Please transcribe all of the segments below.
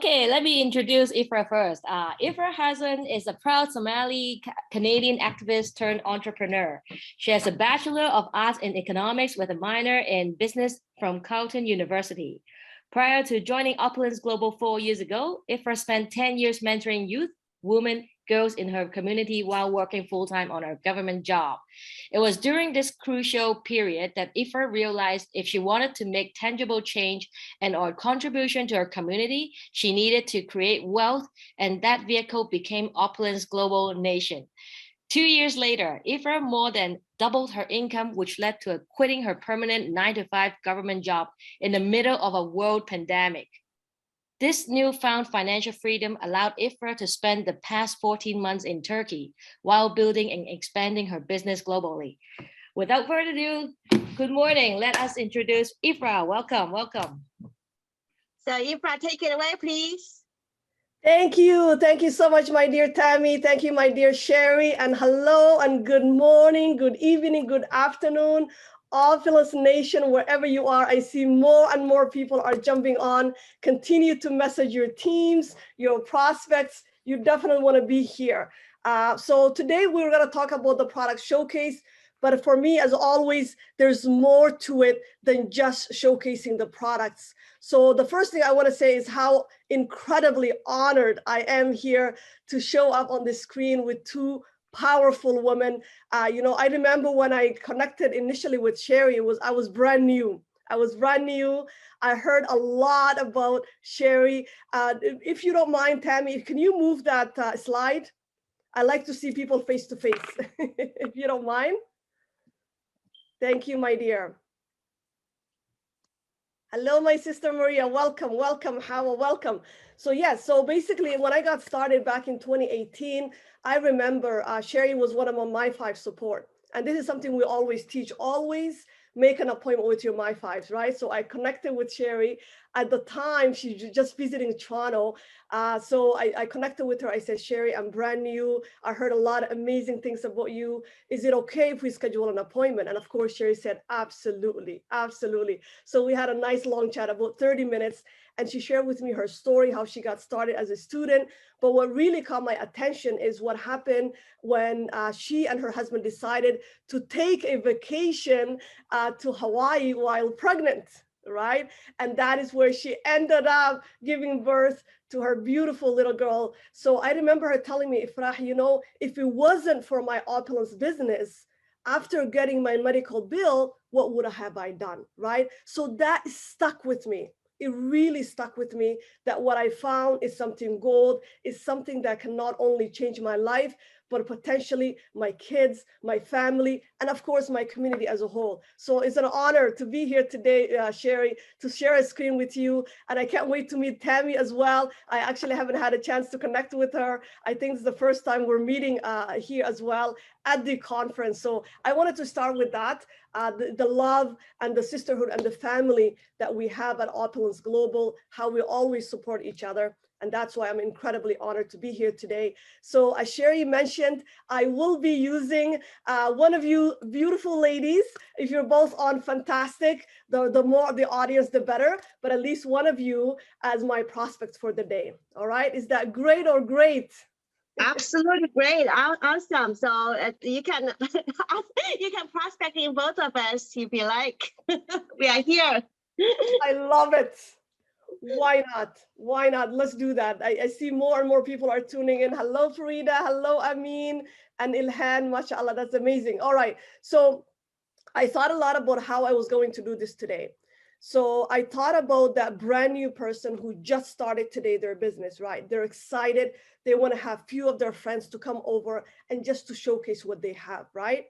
Okay, let me introduce Ifra first. Ifra Hassan is a proud Somali Canadian activist turned entrepreneur. She has a Bachelor of Arts in Economics with a minor in business from Carleton University. Prior to joining Opulence Global 4 years ago, Ifra spent 10 years mentoring youth, women, girls in her community while working full-time on her government job. It was during this crucial period that Ifra realized if she wanted to make tangible change and or contribution to her community, she needed to create wealth, and that vehicle became Opulence Global Nation. 2 years later, Ifra more than doubled her income, which led to quitting her permanent 9-to-5 government job in the middle of a world pandemic. This newfound financial freedom allowed Ifra to spend the past 14 months in Turkey while building and expanding her business globally. Without further ado, good morning. Let us introduce Ifra. Welcome, welcome. So Ifra, take it away, please. Thank you. Thank you so much, my dear Tammy. Thank you, my dear Sherry. And hello and good morning, good evening, good afternoon. Opulence Nation, wherever you are, I see more and more people are jumping on. Continue to message your teams, your prospects. You definitely want to be here. So today we're going to talk about the product showcase. But for me, as always, there's more to it than just showcasing the products. So the first thing I want to say is how incredibly honored I am here to show up on the screen with two powerful women. I remember when I connected initially with Sherry, I was brand new. I heard a lot about Sherry. If you don't mind, Tammy, can you move that slide? I like to see people face to face, if you don't mind. Thank you, my dear. Hello, my sister Maria. Welcome, welcome, Howard, welcome. So yes, so basically when I got started back in 2018, I remember Sherry was one of my My5 support. And this is something we always teach, always make an appointment with your My5s, right? So I connected with Sherry. At the time, she's just visiting Toronto. So I connected with her. I said, Sherry, I'm brand new. I heard a lot of amazing things about you. Is it okay if we schedule an appointment? And of course, Sherry said, absolutely, absolutely. So we had a nice long chat, about 30 minutes. And she shared with me her story, how she got started as a student. But what really caught my attention is what happened when she and her husband decided to take a vacation to Hawaii while pregnant, right? And that is where she ended up giving birth to her beautiful little girl. So I remember her telling me, Ifrah, if it wasn't for my Opulence business, after getting my medical bill, what would have I done, right? So that stuck with me. It really stuck with me that what I found is something gold, is something that can not only change my life, but potentially my kids, my family, and of course, my community as a whole. So it's an honor to be here today, Sherry, to share a screen with you. And I can't wait to meet Tammy as well. I actually haven't had a chance to connect with her. I think it's the first time we're meeting here as well at the conference. So I wanted to start with that, the love and the sisterhood and the family that we have at Opulence Global, how we always support each other. And that's why I'm incredibly honored to be here today. So as Sherry mentioned, I will be using one of you beautiful ladies. If you're both on, fantastic. The more the audience, the better. But at least one of you as my prospects for the day. All right, is that great or great? Absolutely great, awesome. So you can prospect in both of us if you like. We are here. I love it. Why not? Why not? Let's do that. I see more and more people are tuning in. Hello, Farida. Hello, Amin and Ilhan. MashaAllah, that's amazing. All right. So I thought a lot about how I was going to do this today. So I thought about that brand new person who just started today their business, right? They're excited. They want to have few of their friends to come over and just to showcase what they have, right?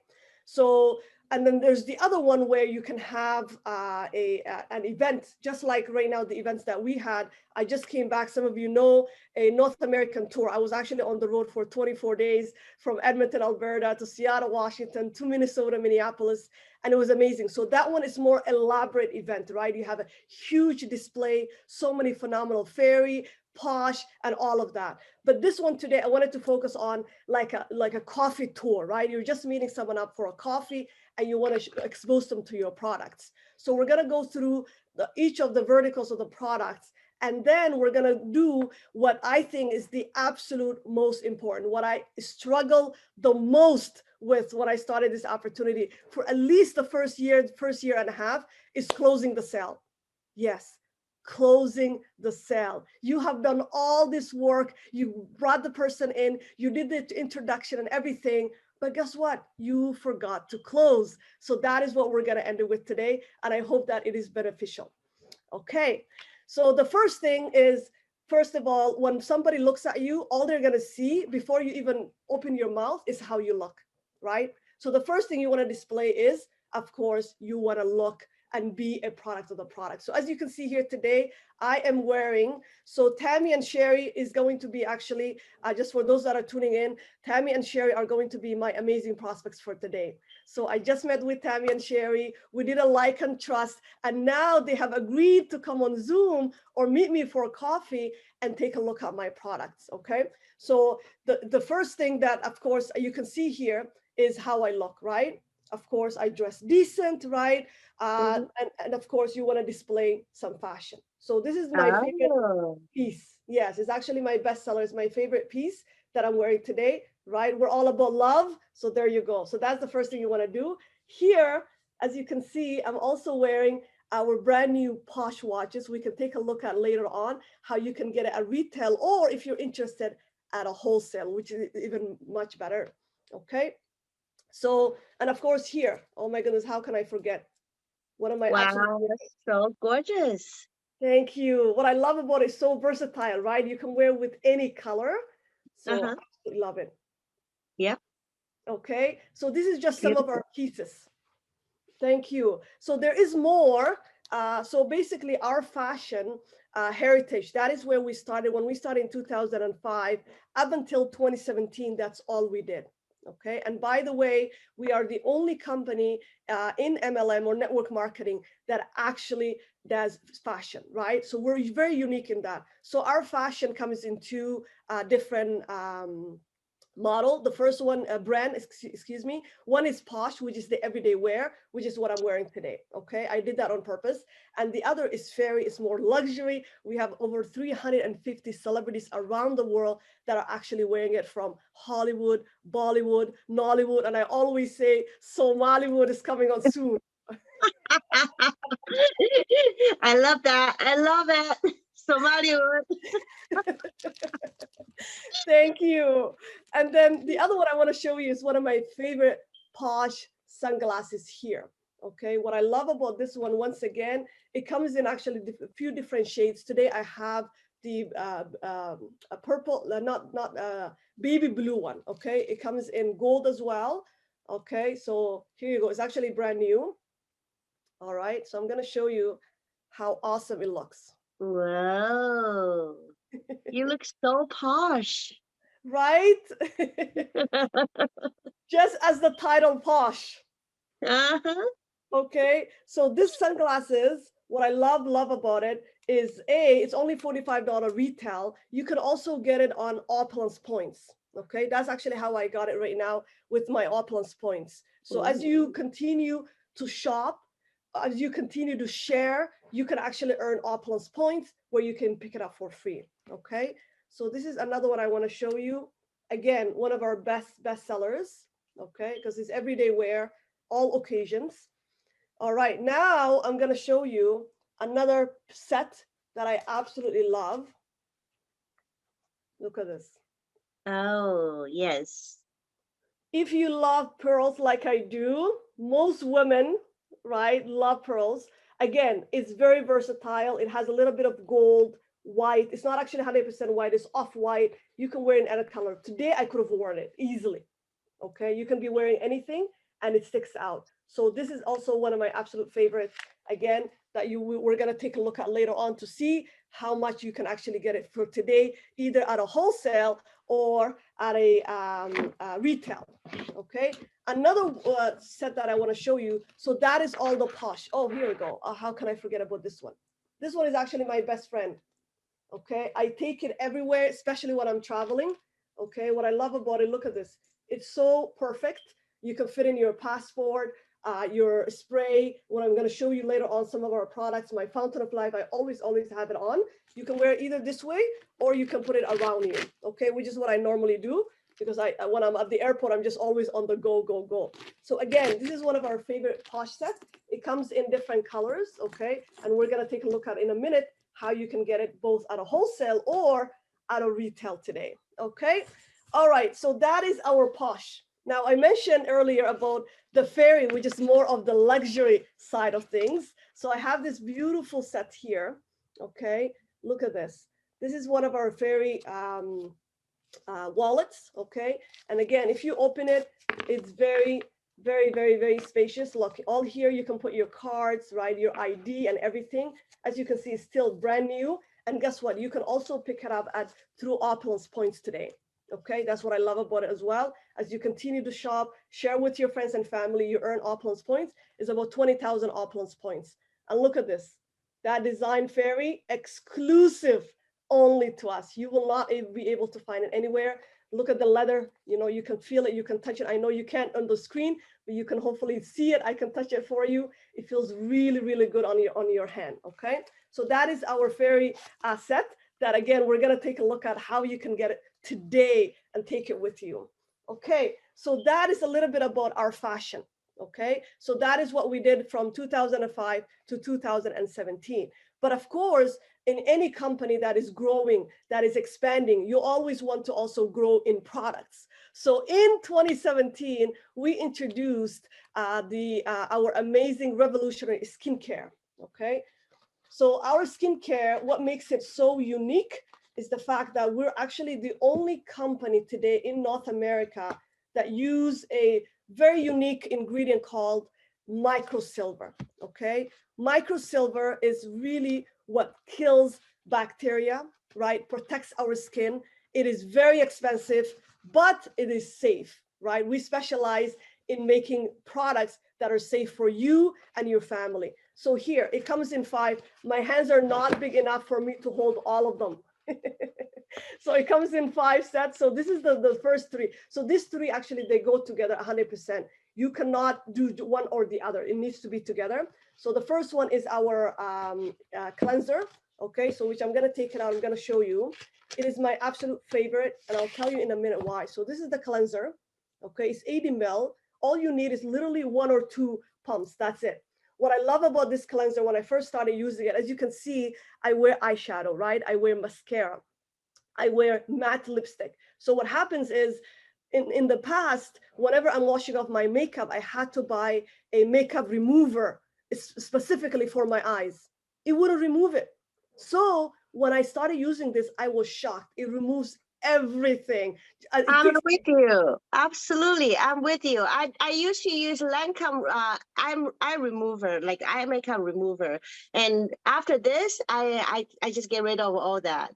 So, and then there's the other one where you can have an event, just like right now, the events that we had. I just came back, some of you know, a North American tour. I was actually on the road for 24 days from Edmonton, Alberta to Seattle, Washington, to Minnesota, Minneapolis, and it was amazing. So that one is more elaborate event, right? You have a huge display, so many phenomenal ferry, posh, and all of that. But this one today, I wanted to focus on like a coffee tour, right? You're just meeting someone up for a coffee and you want to expose them to your products. So we're going to go through each of the verticals of the products And then we're going to do what I think is the absolute most important, what I struggle the most with when I started this opportunity for at least the first year and a half, is closing the sale. Yes, closing the sale. You have done all this work. You brought the person in, you did the introduction and everything, but guess what? You forgot to close. So that is what we're going to end it with today. And I hope that it is beneficial. Okay. So the first thing is, first of all, when somebody looks at you, all they're going to see before you even open your mouth is how you look, right? So the first thing you want to display is, of course, you want to look and be a product of the product. So as you can see here today, I am wearing, so Tammy and Sherry is going to be actually, just for those that are tuning in, Tammy and Sherry are going to be my amazing prospects for today. So I just met with Tammy and Sherry. We did a like and trust, and now they have agreed to come on Zoom or meet me for coffee and take a look at my products, okay? So the first thing that, of course, you can see here is how I look, right? Of course, I dress decent, right? And of course, you want to display some fashion. So this is my favorite piece. Yes, it's actually my bestseller. It's my favorite piece that I'm wearing today, right? We're all about love. So there you go. So that's the first thing you want to do. Here, as you can see, I'm also wearing our brand new Posh watches. We can take a look at later on how you can get it at retail, or if you're interested, at a wholesale, which is even much better. Okay. So, and of course here, oh my goodness, how can I forget? One of my absolute Wow, that's so gorgeous. Thank you. What I love about it is so versatile, right? You can wear with any color. So I absolutely love it. Yep. Okay. So this is just some of Beautiful. our pieces. Thank you. So there is more. So basically our fashion heritage, that is where we started. When we started in 2005, up until 2017, that's all we did. Okay. And by the way, we are the only company in MLM or network marketing that actually does fashion, right? So we're very unique in that. So our fashion comes in two different model. The first one, brand, excuse me, one is Posh, which is the everyday wear, which is what I'm wearing today. Okay, I did that on purpose. And the other is Fairy, it's more luxury. We have over 350 celebrities around the world that are actually wearing it, from Hollywood, Bollywood, Nollywood, and I always say Somaliwood is coming on soon. I love that. I love it. Somaliwood. Thank you. And then the other one I want to show you is one of my favorite Posh sunglasses here. Okay, what I love about this one, once again, it comes in actually a few different shades. Today I have the a purple, not baby blue one. Okay, it comes in gold as well. Okay, so here you go. It's actually brand new. All right, so I'm gonna show you how awesome it looks. Whoa. You look so posh. Right? Just as the title, Posh. Uh-huh. Okay, so this sunglasses, what I love about it is, it's only $45 retail. You can also get it on Opulence points. Okay, that's actually how I got it right now with my Opulence points. So as you continue to shop, as you continue to share, you can actually earn Opulence points where you can pick it up for free. Okay, so this is another one I want to show you. Again, one of our best sellers. Okay, because it's everyday wear, all occasions. All right, now I'm going to show you another set that I absolutely love. Look at this. Oh, yes. If you love pearls like I do, most women, right, love pearls. Again, it's very versatile. It has a little bit of gold, white. It's not actually 100% white. It's off-white. You can wear it in any color. Today, I could have worn it easily. Okay, you can be wearing anything and it sticks out. So this is also one of my absolute favorites, again, that we're going to take a look at later on to see how much you can actually get it for today, either at a wholesale or at a retail. Okay, another set that I want to show you. So that is all the Posh. Oh, here we go. How can I forget about this one? This one is actually my best friend. Okay, I take it everywhere, especially when I'm traveling. Okay, what I love about it, look at this. It's so perfect. You can fit in your passport. your spray. What I'm going to show you later on some of our products, my Fountain of Life, I always have it on. You can wear it either this way or you can put it around you, okay, which is what I normally do because when I'm at the airport, I'm just always on the go, go, go. So again, this is one of our favorite Posh sets. It comes in different colors, okay, and we're going to take a look at in a minute how you can get it both at a wholesale or at a retail today, okay? All right, so that is our Posh. Now, I mentioned earlier about the Fairy, which is more of the luxury side of things. So I have this beautiful set here, okay? Look at this. This is one of our Fairy wallets, okay? And again, if you open it, it's very, very, very, very spacious. Look, all here you can put your cards, right? Your ID and everything. As you can see, it's still brand new. And guess what? You can also pick it up through Opulence points today. Okay, that's what I love about it as well. As you continue to shop, share with your friends and family, you earn Opulence points. It's about 20,000 Opulence points. And look at this, that design Fairy, exclusive only to us. You will not be able to find it anywhere. Look at the leather, you know, you can feel it, you can touch it. I know you can't on the screen, but you can hopefully see it. I can touch it for you. It feels really, really good on your hand, okay? So that is our Fairy set that, again, we're gonna take a look at how you can get it today and take it with you. Okay, so that is a little bit about our fashion. Okay, so that is what we did from 2005 to 2017. But of course, in any company that is growing, that is expanding, you always want to also grow in products. So in 2017, we introduced our amazing revolutionary skincare. Okay, so our skincare, what makes it so unique is the fact that we're actually the only company today in North America that use a very unique ingredient called microsilver, okay? Microsilver is really what kills bacteria, right? Protects our skin. It is very expensive, but it is safe, right? We specialize in making products that are safe for you and your family. So here, it comes in 5. My hands are not big enough for me to hold all of them. So it comes in 5 sets. So this is the first 3. So these 3, actually, they go together 100%. You cannot do one or the other. It needs to be together. So the first one is our cleanser. Okay, so which I'm going to take it out. I'm going to show you. It is my absolute favorite, and I'll tell you in a minute why. So this is the cleanser. Okay, it's 80 ml. All you need is literally 1 or 2 pumps. That's it. What I love about this cleanser, when I first started using it, as you can see, I wear eyeshadow, right? I wear mascara. I wear matte lipstick. So what happens is, in the past, whenever I'm washing off my makeup, I had to buy a makeup remover specifically for my eyes. It wouldn't remove it. So when I started using this, I was shocked. It removes everything. I'm with you. Absolutely, I'm with you. I used to use Lancome eye remover, like eye makeup remover, and after this, I just get rid of all that.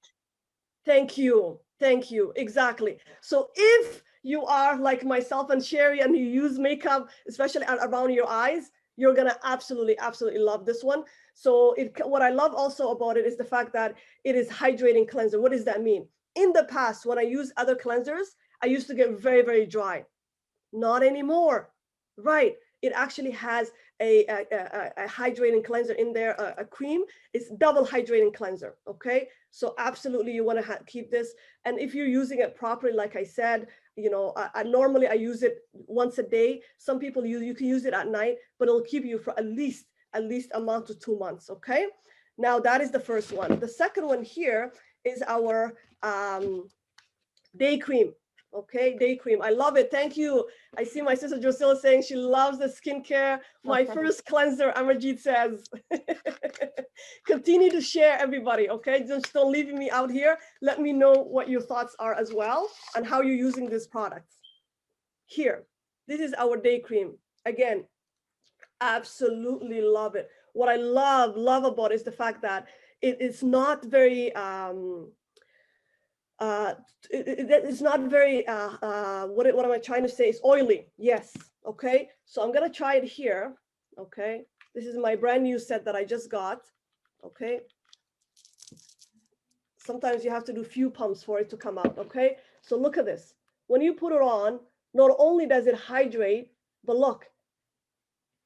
Thank you. Thank you. Exactly. So if you are like myself and Sherry and you use makeup, especially around your eyes, you're going to absolutely, absolutely love this one. So what I love also about it is the fact that it is hydrating cleanser. What does that mean? In the past, when I use other cleansers, I used to get very, very dry. Not anymore. Right. It actually has a hydrating cleanser in there, a cream. It's double hydrating cleanser. Okay. So absolutely you want to keep this. And if you're using it properly, like I said, you know, normally I use it once a day. Some people you can use it at night, but it'll keep you for at least a month to 2 months. Okay. Now that is the first one. The second one here is our day cream. Okay, day cream. I love it. Thank you. I see my sister Drusilla saying she loves the skincare. My first cleanser, Amarjeet says. Continue to share, everybody. Okay, just don't leave me out here. Let me know what your thoughts are as well and how you're using these products. Here, this is our day cream. Again, absolutely love it. What I love about it is the fact that it's not very it's not very what am I trying to say? It's oily. Yes. Okay, so I'm gonna try it here. Okay, this is my brand new set that I just got. Okay, sometimes you have to do few pumps for it to come out. Okay, so look at this. When you put it on, not only does it hydrate, but look,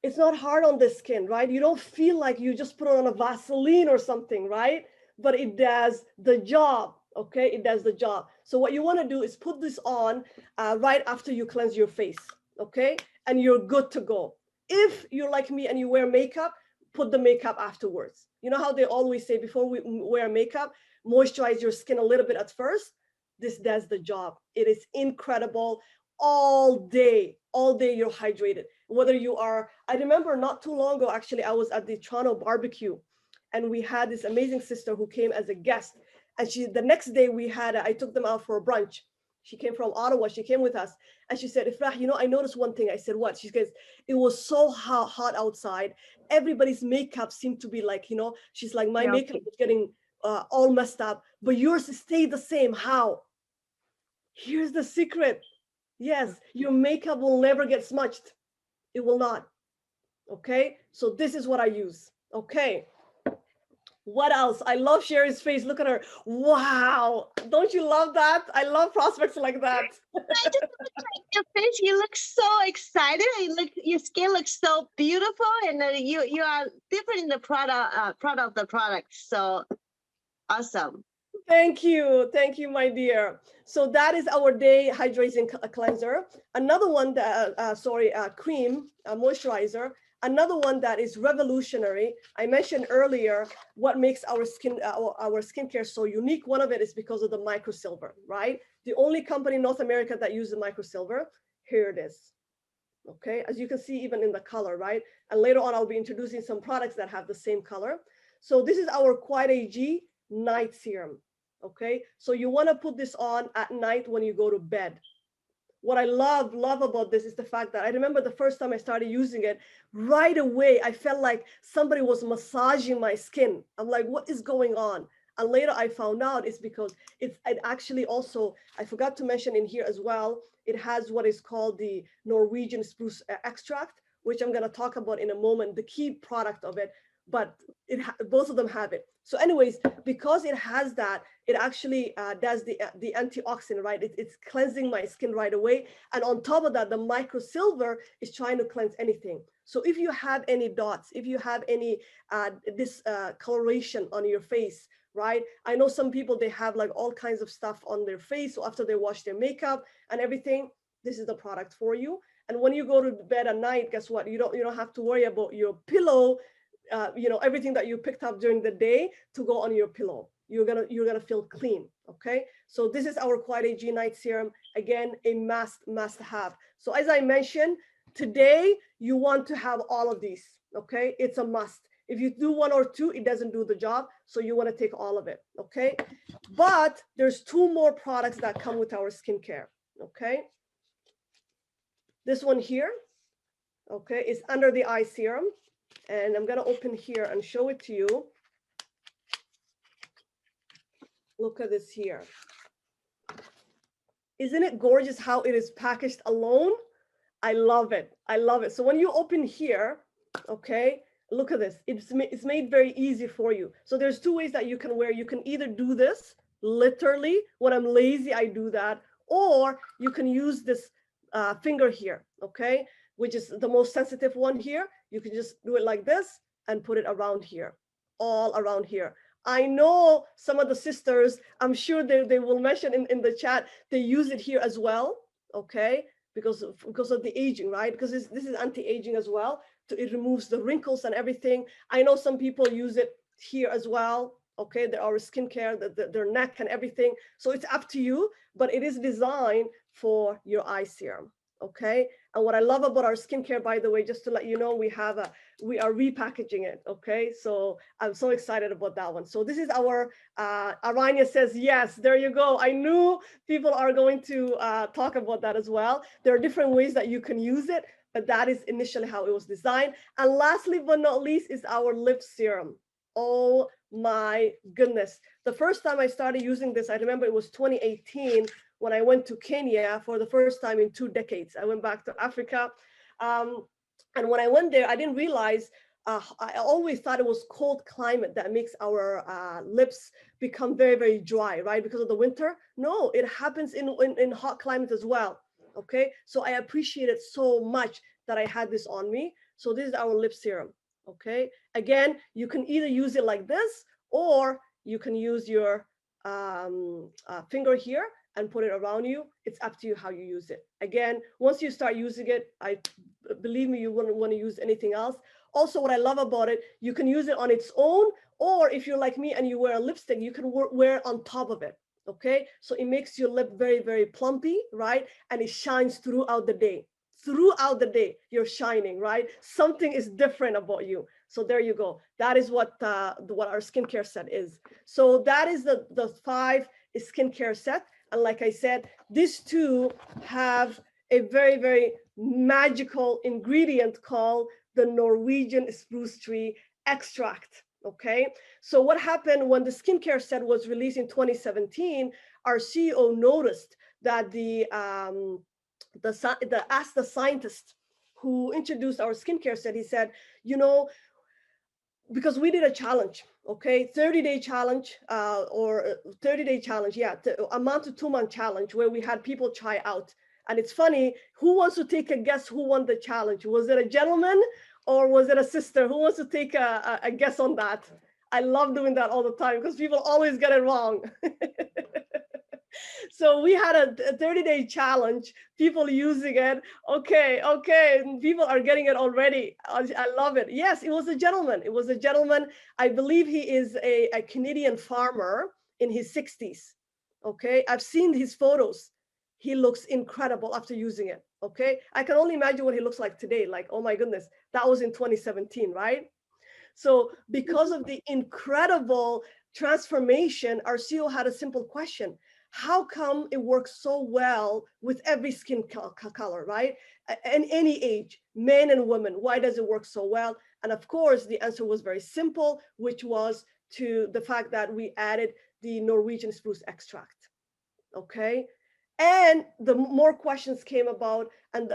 It's not hard on the skin, right? You don't feel like you just put on a Vaseline or something, right? But it does the job, okay? It does the job. So what you want to do is put this on right after you cleanse your face, okay? And you're good to go. If you're like me and you wear makeup, put the makeup afterwards. You know how they always say before we wear makeup, moisturize your skin a little bit at first? This does the job. It is incredible. All day you're hydrated. Whether you are, I remember not too long ago, actually, I was at the Toronto barbecue and we had this amazing sister who came as a guest. And the next day I took them out for a brunch. She came from Ottawa, she came with us. And she said, Ifrah, you know, I noticed one thing. I said, what? She goes, it was so hot outside. Everybody's makeup seemed to be like, you know, she's like, my makeup was getting all messed up, but yours stayed the same. How? Here's the secret. Yes, your makeup will never get smudged. It will not. Okay, so this is what I use. Okay, what else? I love Sherry's face. Look at her. Wow, don't you love that? I love prospects like that. I just look at your face. You look so excited. Your skin looks so beautiful, and you are different in the product of the product. So awesome. Thank you, my dear. So that is our day hydration cleanser. Another one that, cream, moisturizer. Another one that is revolutionary. I mentioned earlier what makes our skincare so unique. One of it is because of the microsilver, right? The only company in North America that uses microsilver. Here it is. Okay, as you can see, even in the color, right? And later on, I'll be introducing some products that have the same color. So this is our Quiet AG night serum. Okay, so you want to put this on at night when you go to bed. What I love about this is the fact that I remember the first time I started using it, right away, I felt like somebody was massaging my skin. I'm like, what is going on? And later I found out it's because it actually also, I forgot to mention in here as well, it has what is called the Norwegian spruce extract, which I'm going to talk about in a moment, the key product of it, but both of them have it. So anyways, because it has that, it actually does the antioxidant, right? It's cleansing my skin right away. And on top of that, the microsilver is trying to cleanse anything. So if you have any dots, if you have any discoloration on your face, right? I know some people, they have like all kinds of stuff on their face after they wash their makeup and everything. This is the product for you. And when you go to bed at night, guess what? You don't have to worry about your pillow, you know, everything that you picked up during the day to go on your pillow. You're gonna feel clean. Okay, so this is our Quiet AG night serum. Again, a must have. So as I mentioned, today you want to have all of these. Okay, it's a must. If you do one or two, it doesn't do the job. So you want to take all of it. Okay, but there's two more products that come with our skincare. Okay, this one here, okay, is under the eye serum. And I'm going to open here and show it to you. Look at this here. Isn't it gorgeous how it is packaged alone? I love it. I love it. So when you open here, okay, look at this. It's made very easy for you. So there's two ways that you can wear. You can either do this literally. When I'm lazy, I do that. Or you can use this finger here, okay, which is the most sensitive one here. You can just do it like this and put it around here, all around here. I know some of the sisters, I'm sure they will mention in the chat, they use it here as well, okay, because of the aging, right? Because this is anti-aging as well. It removes the wrinkles and everything. I know some people use it here as well, okay, there are skincare, their neck and everything. So it's up to you, but it is designed for your eye serum. Okay, and what I love about our skincare, by the way, just to let you know, we are repackaging it. Okay, so I'm so excited about that one. So this is our Aranya says yes. There you go. I knew people are going to talk about that as well. There are different ways that you can use it, but that is initially how it was designed. And lastly but not least is our lip serum. Oh my goodness! The first time I started using this, I remember it was 2018. When I went to Kenya for the first time in 2 decades. I went back to Africa. And when I went there, I didn't realize, I always thought it was cold climate that makes our lips become very, very dry, right? Because of the winter. No, it happens in hot climates as well. Okay, so I appreciate it so much that I had this on me. So this is our lip serum. Okay. Again, you can either use it like this, or you can use your finger here and put it around you. It's up to you how you use it. Again, once you start using it, I believe me, you wouldn't want to use anything else. Also, what I love about it, you can use it on its own, or if you're like me and you wear a lipstick, you can wear it on top of it. Okay, so it makes your lip very, very plumpy, right? And it shines throughout the day. Throughout the day, you're shining, right? Something is different about you. So there you go. That is what our skincare set is. So that is the 5 skincare set. And like I said, these 2 have a very, very magical ingredient called the Norwegian spruce tree extract. Okay, so what happened when the skincare set was released in 2017? Our CEO noticed that asked the scientist who introduced our skincare set. He said, you know, because we did a challenge, okay, 30-day challenge, or 30-day challenge, yeah, a month to 2-month challenge, where we had people try out. And it's funny, who wants to take a guess who won the challenge? Was it a gentleman or was it a sister? Who wants to take a guess on that? I love doing that all the time because people always get it wrong. So we had a 30-day challenge, people using it. Okay, people are getting it already. I love it. Yes, it was a gentleman. It was a gentleman. I believe he is a Canadian farmer in his 60s. Okay, I've seen his photos. He looks incredible after using it. Okay, I can only imagine what he looks like today. Like, oh my goodness, that was in 2017, right? So because of the incredible transformation, our CEO had a simple question. How come it works so well with every skin color, right? And any age, men and women, why does it work so well? And of course, the answer was very simple, which was to the fact that we added the Norwegian spruce extract, okay? And the more questions came about, and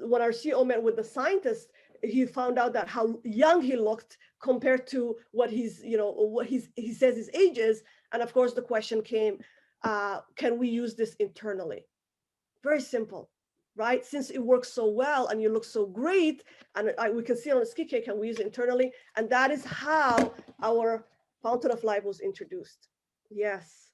when our CEO met with the scientists, he found out that how young he looked compared to what he's, what he says his age is. And of course, the question came, can we use this internally? Very simple, right? Since it works so well and you look so great, and we can see on the skincare, can we use it internally? And that is how our Fountain of Life was introduced. Yes.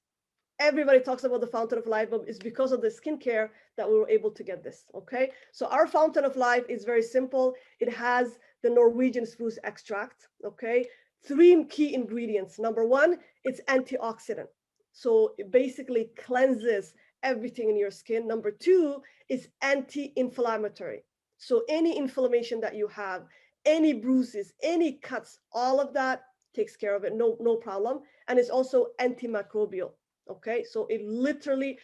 Everybody talks about the Fountain of Life, but it's because of the skincare that we were able to get this, okay? So our Fountain of Life is very simple. It has the Norwegian spruce extract, okay? 3 key ingredients. Number 1, it's antioxidant. So it basically cleanses everything in your skin. Number 2, it's anti-inflammatory. So any inflammation that you have, any bruises, any cuts, all of that takes care of it, no problem. And it's also antimicrobial. Okay, so it literally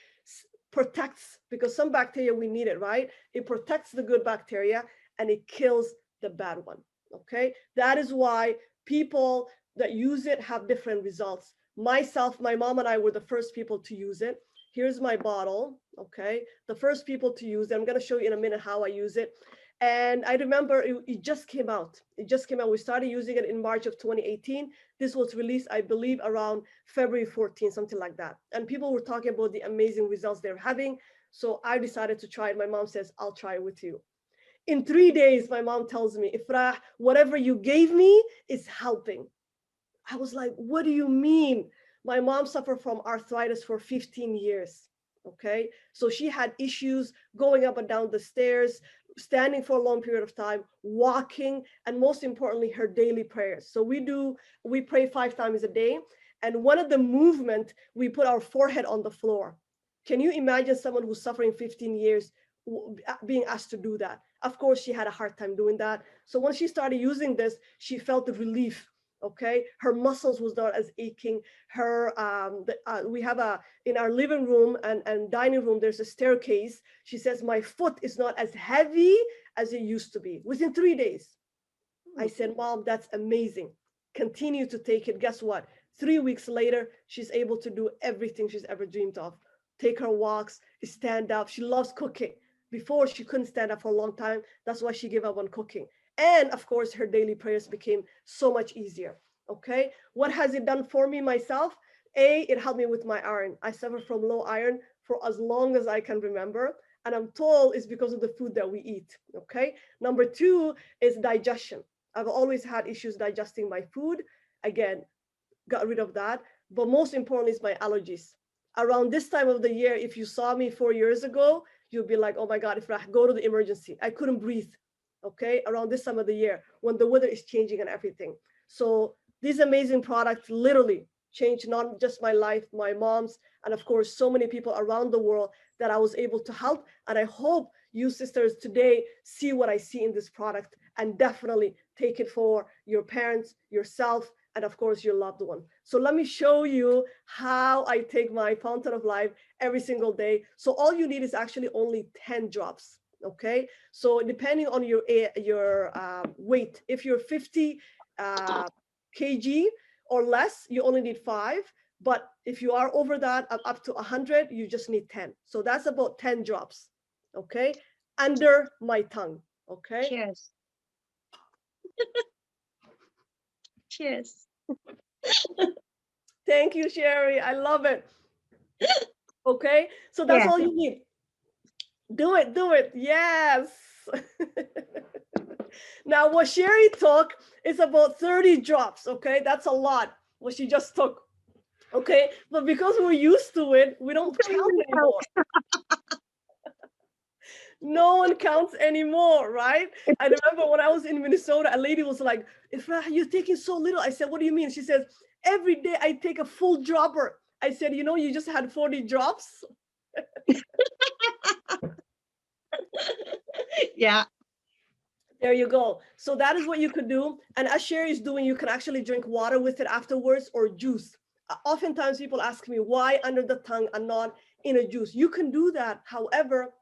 protects, because some bacteria we need it, right? It protects the good bacteria and it kills the bad one. Okay, that is why people that use it have different results. Myself, my mom and I were the first people to use it. Here's my bottle. Okay, the first people to use it. I'm going to show you in a minute how I use it. And I remember it just came out. It just came out. We started using it in March of 2018. This was released, I believe, around February 14, something like that. And people were talking about the amazing results they're having. So I decided to try it. My mom says, I'll try it with you. In 3 days, my mom tells me, Ifrah, whatever you gave me is helping. I was like, what do you mean? My mom suffered from arthritis for 15 years. Okay, so she had issues going up and down the stairs, standing for a long period of time, walking, and most importantly, her daily prayers. So we pray 5 times a day. And one of the movement, we put our forehead on the floor. Can you imagine someone who's suffering 15 years being asked to do that? Of course, she had a hard time doing that. So when she started using this, she felt the relief. Okay, her muscles was not as aching. Her we have in our living room and dining room, there's a staircase. She says, my foot is not as heavy as it used to be within 3 days. I said, Mom, that's amazing. Continue to take it. Guess what? 3 weeks later, she's able to do everything she's ever dreamed of. Take her walks, stand up. She loves cooking. Before, she couldn't stand up for a long time. That's why she gave up on cooking. And of course, her daily prayers became so much easier. Okay, what has it done for me myself? It helped me with my iron. I suffer from low iron for as long as I can remember. And I'm told it's because of the food that we eat, okay? Number 2 is digestion. I've always had issues digesting my food. Again, got rid of that. But most importantly is my allergies. Around this time of the year, if you saw me 4 years ago, you'll be like, oh my God, if I go to the emergency, I couldn't breathe, okay? Around this time of the year, when the weather is changing and everything. So these amazing products literally changed not just my life, my mom's, and of course, so many people around the world that I was able to help. And I hope you sisters today see what I see in this product and definitely take it for your parents, yourself, and of course your loved one. So let me show you how I take my fountain of life every single day. So all you need is actually only 10 drops. Okay, so depending on your weight, if you're 50 kg or less, you only need 5. But if you are over that, up to 100, you just need 10. So that's about 10 drops. Okay, under my tongue. Okay. Cheers. Cheers. Thank you, Sherry. I love it. Okay, so that's all you need. Do it, do it. Yes. Now, what Sherry took is about 30 drops. Okay, that's a lot, what she just took. Okay, but because we're used to it, we don't count anymore. No one counts anymore, right? I remember when I was in Minnesota, a lady was like, "Ifrah, you're taking so little." I said, "What do you mean?" She says, "Every day I take a full dropper." I said, "You know, you just had 40 drops." Yeah. There you go. So that is what you could do. And as Sherry is doing, you can actually drink water with it afterwards or juice. Oftentimes people ask me why under the tongue and not in a juice. You can do that. However,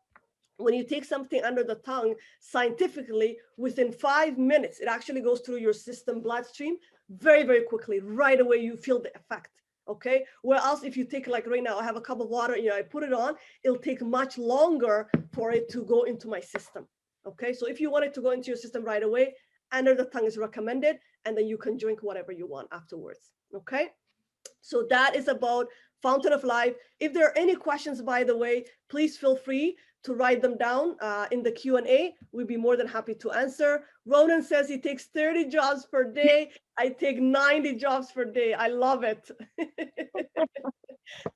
when you take something under the tongue, scientifically, within 5 minutes, it actually goes through your system bloodstream very, very quickly. Right away, you feel the effect. Okay. Whereas if you take, like right now, I have a cup of water, I put it on, it'll take much longer for it to go into my system. Okay. So if you want it to go into your system right away, under the tongue is recommended, and then you can drink whatever you want afterwards. Okay. So that is about Fountain of Life. If there are any questions, by the way, please feel free to write them down in the Q&A. We'd be more than happy to answer. Ronan says he takes 30 jobs per day. I take 90 jobs per day. I love it.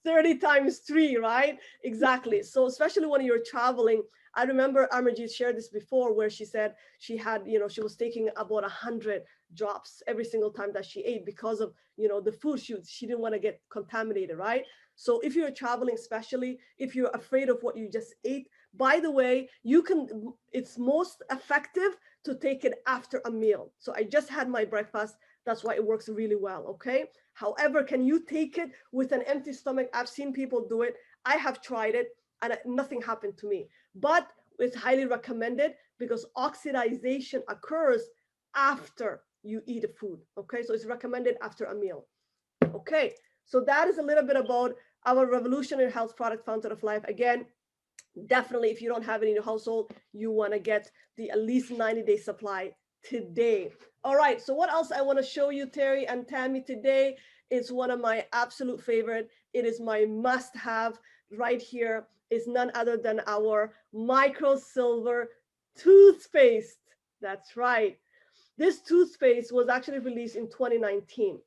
30 times 3, right? Exactly. So especially when you're traveling, I remember Amarjeet shared this before, where she said she had, she was taking about 100 drops every single time that she ate because of, the food she didn't want to get contaminated, right? So if you're traveling, especially if you're afraid of what you just ate, by the way, it's most effective to take it after a meal. So I just had my breakfast. That's why it works really well. Okay. However, can you take it with an empty stomach? I've seen people do it. I have tried it and nothing happened to me, but it's highly recommended because oxidization occurs after you eat a food. Okay. So it's recommended after a meal. Okay. So that is a little bit about our revolutionary health product, Fountain of Life. Again, definitely, if you don't have it in your household, you want to get the at least 90-day supply today. All right, so what else I want to show you, Terry and Tammy, today is one of my absolute favorite. It is my must-have right here. Is none other than our micro silver toothpaste. That's right. This toothpaste was actually released in 2019.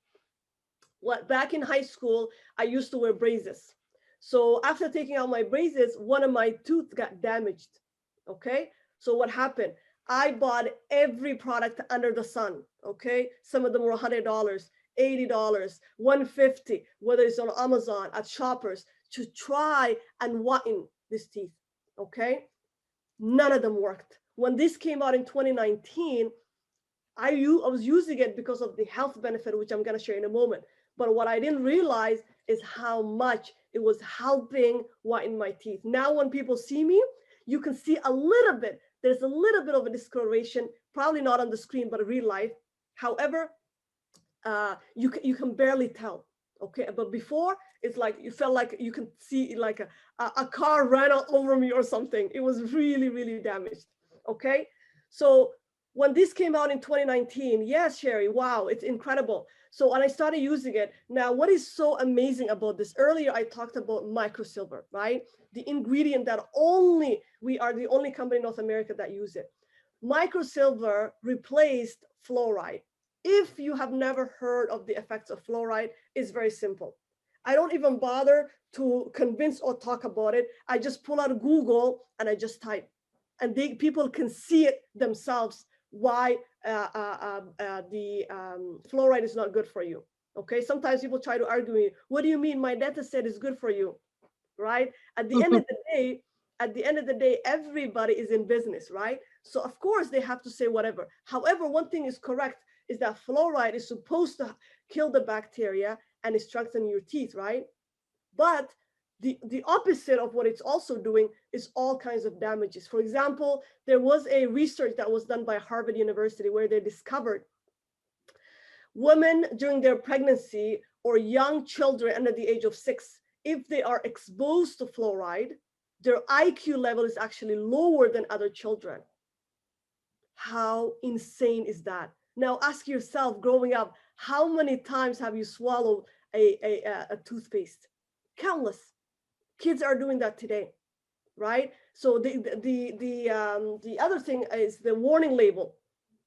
Back in high school, I used to wear braces. So after taking out my braces, one of my tooth got damaged. Okay. So what happened? I bought every product under the sun. Okay. Some of them were $100, $80, $150, whether it's on Amazon, at Shoppers, to try and whiten this teeth. Okay. None of them worked. When this came out in 2019, I was using it because of the health benefit, which I'm going to share in a moment. But what I didn't realize is how much it was helping whiten my teeth. Now, when people see me, you can see a little bit. There's a little bit of a discoloration, probably not on the screen, but in real life. However, you can barely tell. Okay, but before, it's like you felt like you can see like a car ran over me or something. It was really, really damaged. Okay, so when this came out in 2019, yes, Sherry, wow, it's incredible. So, and I started using it. Now, what is so amazing about this? Earlier, I talked about microsilver, right? The ingredient that we are the only company in North America that use it. Microsilver replaced fluoride. If you have never heard of the effects of fluoride, it's very simple. I don't even bother to convince or talk about it. I just pull out Google and I just type. And people can see it themselves why the fluoride is not good for you. Okay, sometimes people try to argue me. What do you mean? My dentist said it's good for you, right? At the end of the day, everybody is in business, right? So of course they have to say whatever. However, one thing is correct is that fluoride is supposed to kill the bacteria and strengthen your teeth, right? But the opposite of what it's also doing is all kinds of damages. For example, there was a research that was done by Harvard University where they discovered women during their pregnancy or young children under the age of 6, if they are exposed to fluoride, their IQ level is actually lower than other children. How insane is that? Now ask yourself, growing up, how many times have you swallowed a toothpaste? Countless. Kids are doing that today, right? So the other thing is the warning label.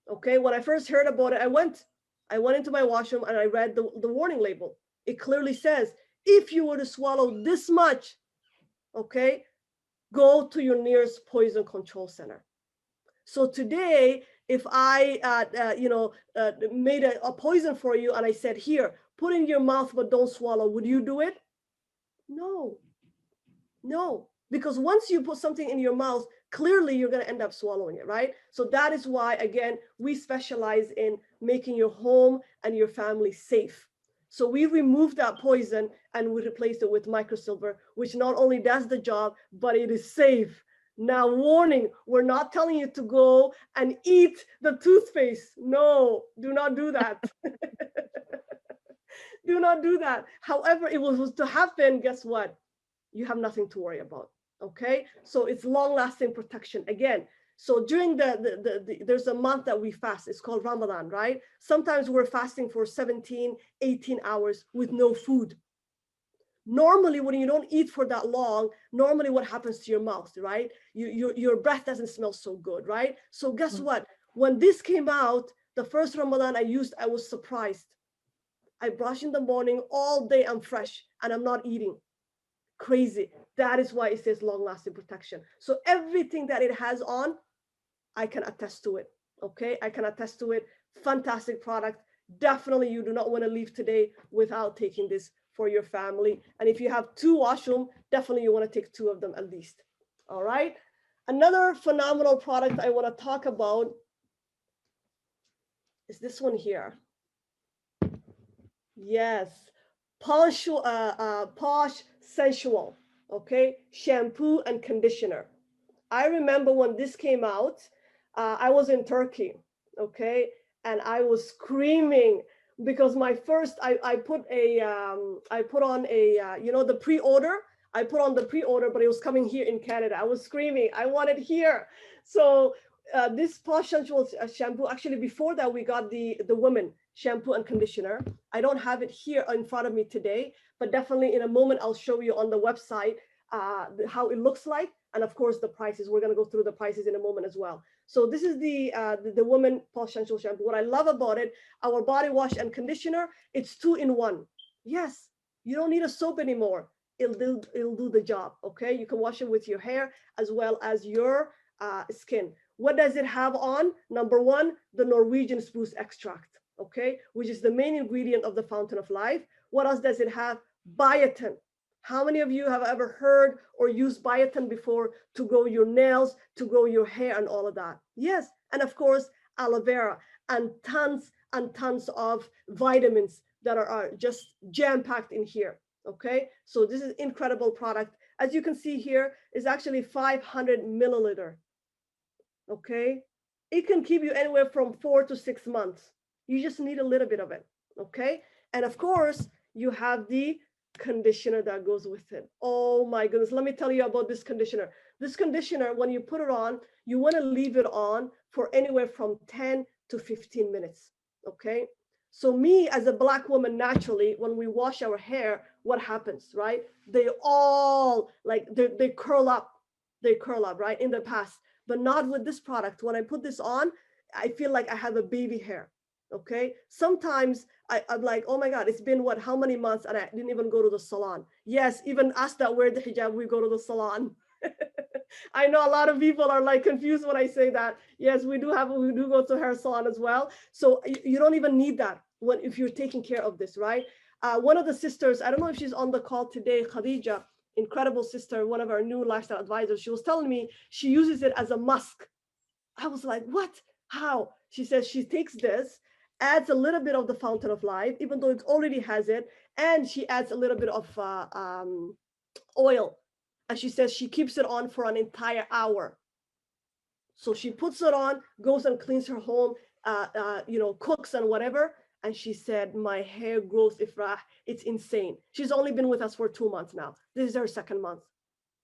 Okay, when I first heard about it, I went into my washroom and I read the warning label. It clearly says, if you were to swallow this much, okay, go to your nearest poison control center. So today, if I, made a poison for you and I said, here, put in your mouth, but don't swallow, would you do it? No, because once you put something in your mouth, clearly you're going to end up swallowing it, right? So that is why, again, we specialize in making your home and your family safe. So we removed that poison and we replaced it with microsilver, which not only does the job, but it is safe. Now, warning, we're not telling you to go and eat the toothpaste. No, do not do that. Do not do that. However, it was to happen, guess what? You have nothing to worry about. Okay, so it's long-lasting protection again. So during there's a month that we fast. It's called Ramadan, right? Sometimes we're fasting for 17, 18 hours with no food. Normally, when you don't eat for that long, normally what happens to your mouth, right? Your breath doesn't smell so good, right? So guess what? When this came out, the first Ramadan I was surprised. I brush in the morning, all day I'm fresh and I'm not eating. Crazy. That is why it says long-lasting protection. So everything that it has on, I can attest to it. Okay, I can attest to it. Fantastic product. Definitely, you do not want to leave today without taking this for your family. And if you have 2 washroom, definitely you want to take 2 of them at least. All right. Another phenomenal product I want to talk about is this one here. Yes, Posh Sensual, okay, shampoo and conditioner. I remember when this came out, I was in Turkey, okay, and I was screaming because my first, I put on the pre-order. I put on the pre-order, but it was coming here in Canada. I was screaming, I want it here. So this Posh Sensual shampoo, actually before that we got the women shampoo and conditioner. I don't have it here in front of me today, but definitely in a moment I'll show you on the website how it looks like, and of course the prices. We're going to go through the prices in a moment as well. So this is the women Posh Sensual shampoo. What I love about it, our body wash and conditioner, it's 2-in-1. Yes, you don't need a soap anymore. It'll do the job. Okay, you can wash it with your hair as well as your skin. What does it have on? Number 1, the Norwegian spruce extract, okay, which is the main ingredient of the Fountain of Life. What else does it have? Biotin. How many of you have ever heard or used biotin before to grow your nails, to grow your hair and all of that? Yes, and of course, aloe vera and tons of vitamins that are just jam-packed in here, okay? So this is incredible product. As you can see here, is actually 500 milliliter. Okay, it can keep you anywhere from 4 to 6 months. You just need a little bit of it. Okay, and of course you have the conditioner that goes with it. Oh my goodness, let me tell you about this conditioner. This conditioner, when you put it on, you want to leave it on for anywhere from 10 to 15 minutes, okay? So me as a Black woman, naturally, when we wash our hair, what happens, right? They all, like, they curl up, right, in the past, but not with this product. When I put this on, I feel like I have a baby hair, okay? Sometimes I'm like, oh my God, it's been what, how many months, and I didn't even go to the salon. Yes, even us that wear the hijab, we go to the salon. I know a lot of people are like confused when I say that. Yes, we do go to hair salon as well. So you don't even need that if you're taking care of this, right? One of the sisters, I don't know if she's on the call today, Khadija, incredible sister, one of our new lifestyle advisors, she was telling me she uses it as a musk. I was like, what? How? She says she takes this, adds a little bit of the fountain of life, even though it already has it, and she adds a little bit of oil. And she says she keeps it on for an entire hour. So she puts it on, goes and cleans her home, cooks and whatever. And she said, my hair growth, Ifrah, it's insane. She's only been with us for 2 months now. This is her second month.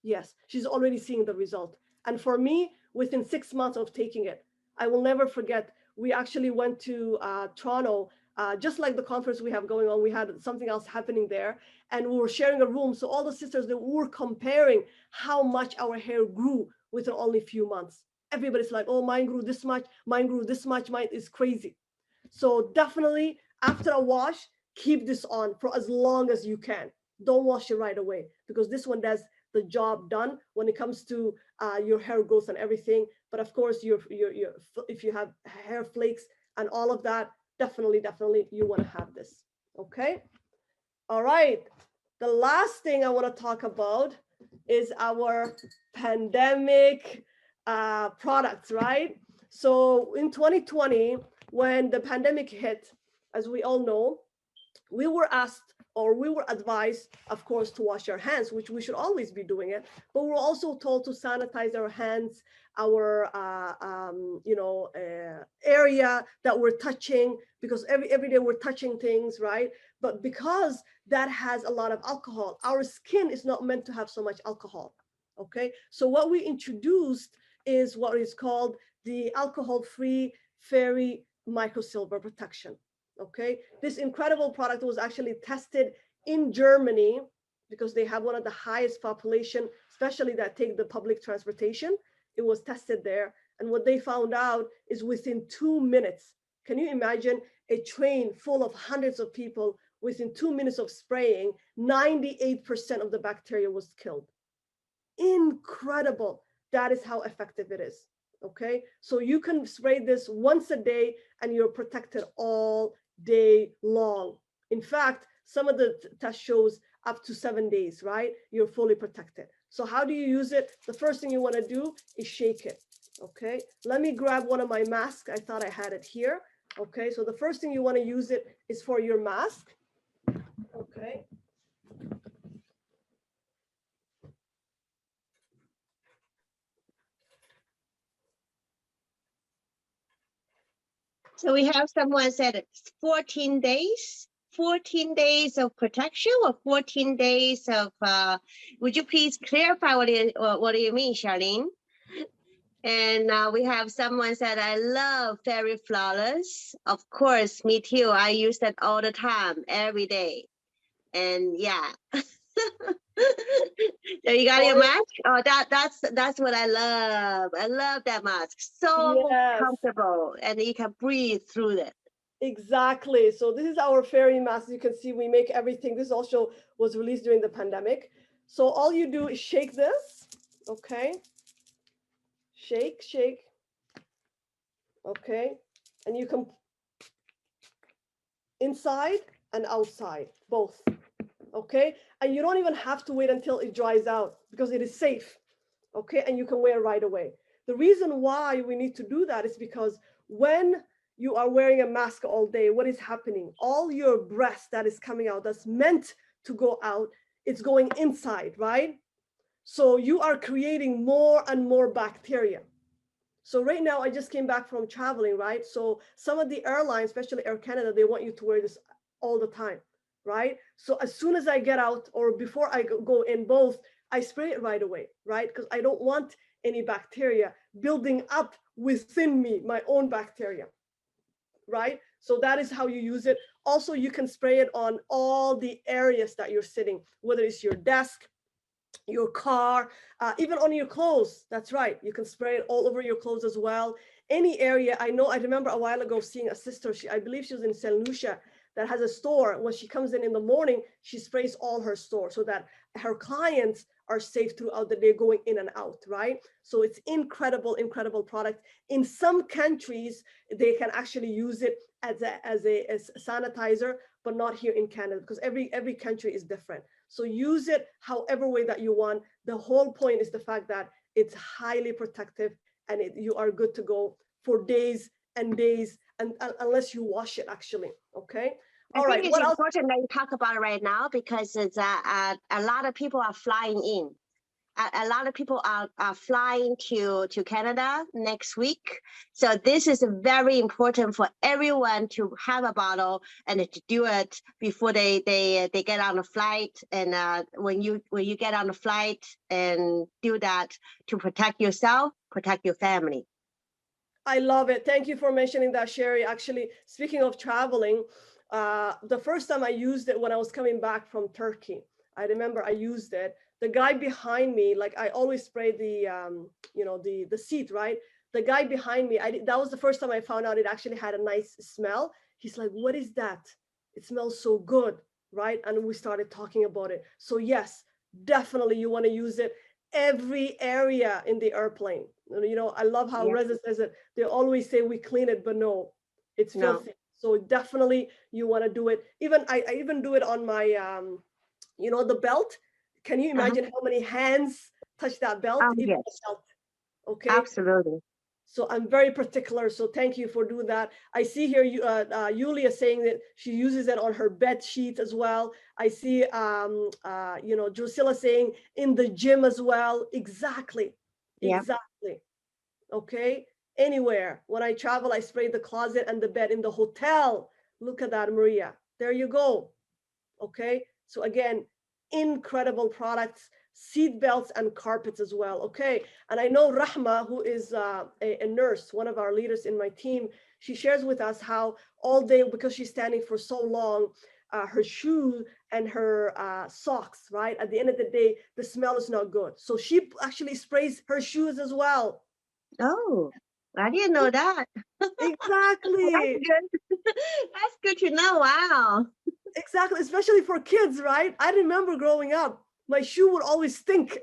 Yes, she's already seeing the result. And for me, within 6 months of taking it, I will never forget, we actually went to Toronto, just like the conference we have going on, we had something else happening there, and we were sharing a room. So all the sisters, they were comparing how much our hair grew within only a few months. Everybody's like, oh, mine grew this much, mine grew this much, mine is crazy. So definitely after a wash, keep this on for as long as you can. Don't wash it right away, because this one does the job done when it comes to your hair growth and everything. But of course, if you have hair flakes and all of that, definitely you want to have this. Okay. All right. The last thing I want to talk about is our pandemic products, right? So in 2020, when the pandemic hit, as we all know, we were asked, or we were advised, of course, to wash our hands, which we should always be doing it, but we're also told to sanitize our hands, our area that we're touching, because every day we're touching things, right? But because that has a lot of alcohol, our skin is not meant to have so much alcohol, okay? So what we introduced is what is called the alcohol-free fairy microsilver protection. Okay, this incredible product was actually tested in Germany, because they have one of the highest population, especially that take the public transportation. It was tested there. And what they found out is within 2 minutes, can you imagine a train full of hundreds of people, within 2 minutes of spraying, 98% of the bacteria was killed. Incredible. That is how effective it is. Okay, so you can spray this once a day and you're protected all day long. In fact, some of the test shows up to 7 days, right? You're fully protected. So how do you use it? The first thing you want to do is shake it. Okay, let me grab one of my masks. I thought I had it here. Okay, so the first thing you want to use it is for your mask. Okay. So we have someone said it's 14 days. 14 days of protection, or 14 days of, would you please clarify what do you mean, Charlene? And we have someone said, I love Fairy Flawless. Of course, me too. I use that all the time, every day. And yeah. So you got your mask? Oh, that's what I love. I love that mask. So comfortable, and you can breathe through it. Exactly. So this is our fairy mask. You can see we make everything. This also was released during the pandemic. So all you do is shake this. Okay. Shake, shake. Okay. And you can inside and outside, both. Okay. And you don't even have to wait until it dries out, because it is safe. Okay. And you can wear right away. The reason why we need to do that is because when you are wearing a mask all day, what is happening? All your breath that is coming out, that's meant to go out, it's going inside, right? So you are creating more and more bacteria. So right now, I just came back from traveling, right? So some of the airlines, especially Air Canada, they want you to wear this all the time, right? So as soon as I get out, or before I go in, both, I spray it right away, right? Because I don't want any bacteria building up within me, my own bacteria, right? So that is how you use it. Also, you can spray it on all the areas that you're sitting, whether it's your desk, your car, even on your clothes. That's right. You can spray it all over your clothes as well. Any area. I remember a while ago seeing a sister, I believe she was in St. Lucia, that has a store. When she comes in the morning, she sprays all her store so that her clients are safe throughout the day going in and out, right? So it's incredible, incredible product. In some countries, they can actually use it as a sanitizer, but not here in Canada, because every country is different. So use it however way that you want. The whole point is the fact that it's highly protective, and you are good to go for days and days, and unless you wash it actually. Okay. I All think right. it's What else? important that you talk about it right now because it's a lot of people are flying in. A lot of people are flying to Canada next week. So this is very important for everyone to have a bottle and to do it before they get on the flight. And when you get on the flight and do that to protect yourself, protect your family. I love it. Thank you for mentioning that, Sherry. Actually, speaking of traveling, the first time I used it when I was coming back from Turkey, I remember I used it. The guy behind me, like I always spray the seat, right? The guy behind me, that was the first time I found out it actually had a nice smell. He's like, "What is that? It smells so good," right? And we started talking about it. So yes, definitely you want to use it every area in the airplane. I love how Yeah. Reza says it. They always say we clean it, but no, it's No. filthy. So definitely you want to do it. Even I even do it on my the belt. Can you Uh-huh. imagine how many hands touch that belt? Even the Yes. belt. Okay. Absolutely. So I'm very particular. So thank you for doing that. I see here Yulia saying that she uses it on her bed sheet as well. I see Drusilla saying in the gym as well. Exactly. Yeah. Exactly. Okay. Anywhere. When I travel, I spray the closet and the bed in the hotel. Look at that, Maria. There you go. Okay. So again, incredible products, seat belts and carpets as well. Okay. And I know Rahma, who is a nurse, one of our leaders in my team, she shares with us how all day, because she's standing for so long, her shoe and her socks, right? At the end of the day, the smell is not good. So she actually sprays her shoes as well. Oh, I didn't know that. That's Exactly. good. That's good to know. Wow. Exactly. Especially for kids, right? I remember growing up, my shoe would always stink.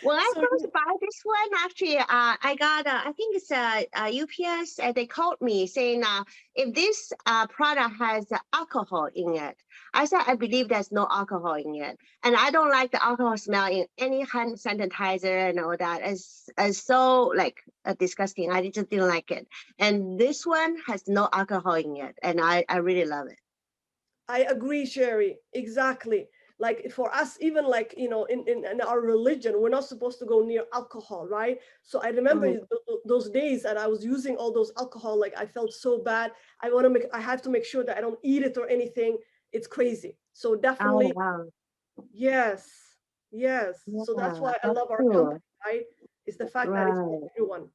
Well, I So supposed to buy this one. Actually, I got, I think it's a UPS. They called me saying, if this product has alcohol in it. I said, I believe there's no alcohol in it. And I don't like the alcohol smell in any hand sanitizer and all that. It's so like disgusting. I just didn't like it. And this one has no alcohol in it. And I really love it. I agree, Sherry. Exactly. Like for us, even like, in our religion, we're not supposed to go near alcohol, right? So I remember Mhm. those days that I was using all those alcohol, like I felt so bad. I have to make sure that I don't eat it or anything. It's crazy. So Oh, definitely, wow. yes, yes. So that's Yeah, why I that's love our company, cool. right? It's the fact that it's for Right. everyone.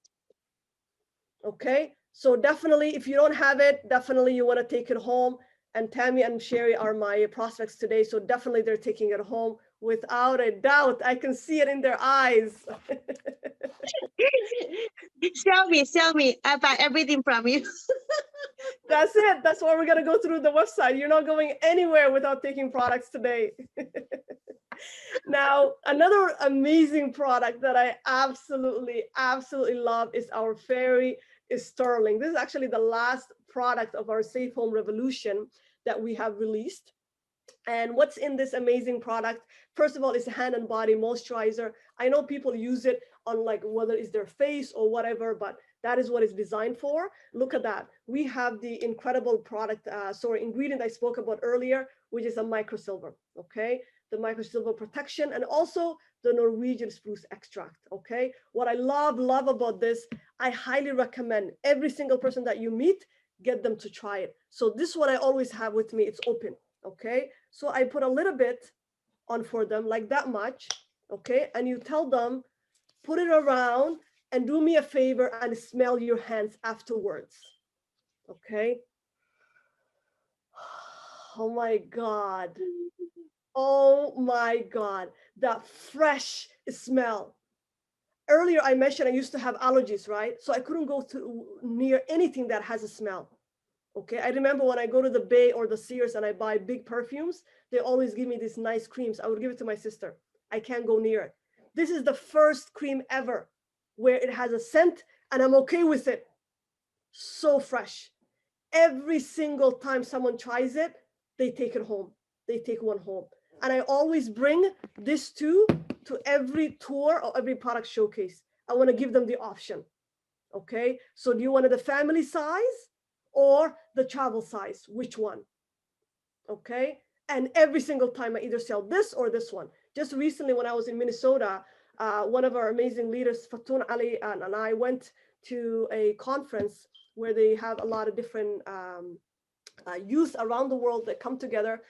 Okay, so definitely, if you don't have it, definitely you want to take it home. And Tammy and Sherry are my prospects today, so definitely they're taking it home without a doubt. I can see it in their eyes. Sell me. I buy everything from you. That's it. That's why we're gonna go through the website. You're not going anywhere without taking products today. Now, another amazing product that I absolutely, absolutely love is our Fairy Sterling. This is actually the last product of our Safe Home Revolution that we have released. And what's in this amazing product? First of all, it's a hand and body moisturizer. I know people use it on like whether it's their face or whatever, but that is what it's designed for. Look at that. We have the incredible product, ingredient I spoke about earlier, which is a microsilver, okay? The microsilver protection and also the Norwegian spruce extract, okay? What I love about this, I highly recommend every single person that you meet, get them to try it. So this is what I always have with me. It's open, okay? So I put a little bit on for them, like that much, okay? And you tell them, put it around and do me a favor and smell your hands afterwards, okay? Oh my God. Oh my God, that fresh smell. Earlier I mentioned I used to have allergies, right? So I couldn't go to near anything that has a smell. Okay, I remember when I go to the Bay or the Sears and I buy big perfumes, they always give me these nice creams. I would give it to my sister. I can't go near it. This is the first cream ever where it has a scent and I'm okay with it. So fresh. Every single time someone tries it, they take it home. They take one home. And I always bring this to every tour or every product showcase. I want to give them the option. Okay, so do you want the family size or the travel size? Which one? Okay, and every single time I either sell this or this one. Just recently when I was in Minnesota, one of our amazing leaders, Fatun Ali, and I went to a conference where they have a lot of different youth around the world that come together,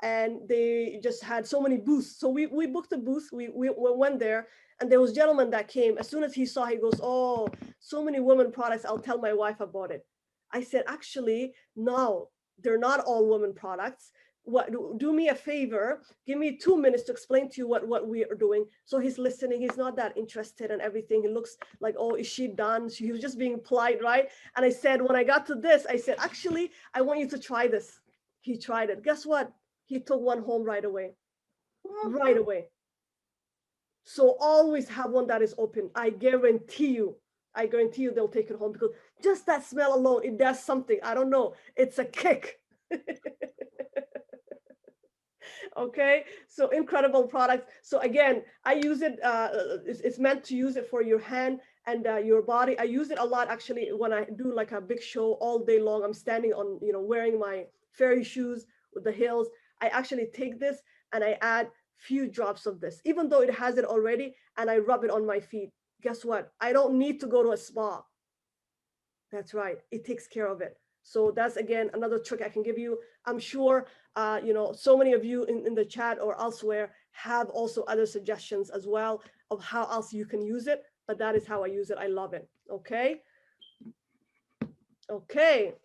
and they just had so many booths. So we booked a booth, we went there, and there was a gentleman that came. As soon as he saw, he goes, oh, so many women products, I'll tell my wife about it. I said, actually, no, they're not all women products. What, do me a favor, give me 2 minutes to explain to you what we are doing. So he's listening, he's not that interested in everything. He looks like, oh, is she done? He was just being polite, right? And I said, when I got to this, I said, actually, I want you to try this. He tried it. Guess what? He took one home right away. Right away. So always have one that is open. I guarantee you they'll take it home, because just that smell alone, it does something. I don't know. It's a kick. Okay, so incredible product. So again, I use it, it's meant to use it for your hand and your body. I use it a lot actually when I do like a big show all day long. I'm standing on, wearing my fairy shoes with the heels. I actually take this and I add few drops of this, even though it has it already, and I rub it on my feet. Guess what? I don't need to go to a spa. That's right, it takes care of it. So that's, again, another trick I can give you. I'm sure, so many of you in the chat or elsewhere have also other suggestions as well of how else you can use it, but that is how I use it. I love it. Okay. Okay.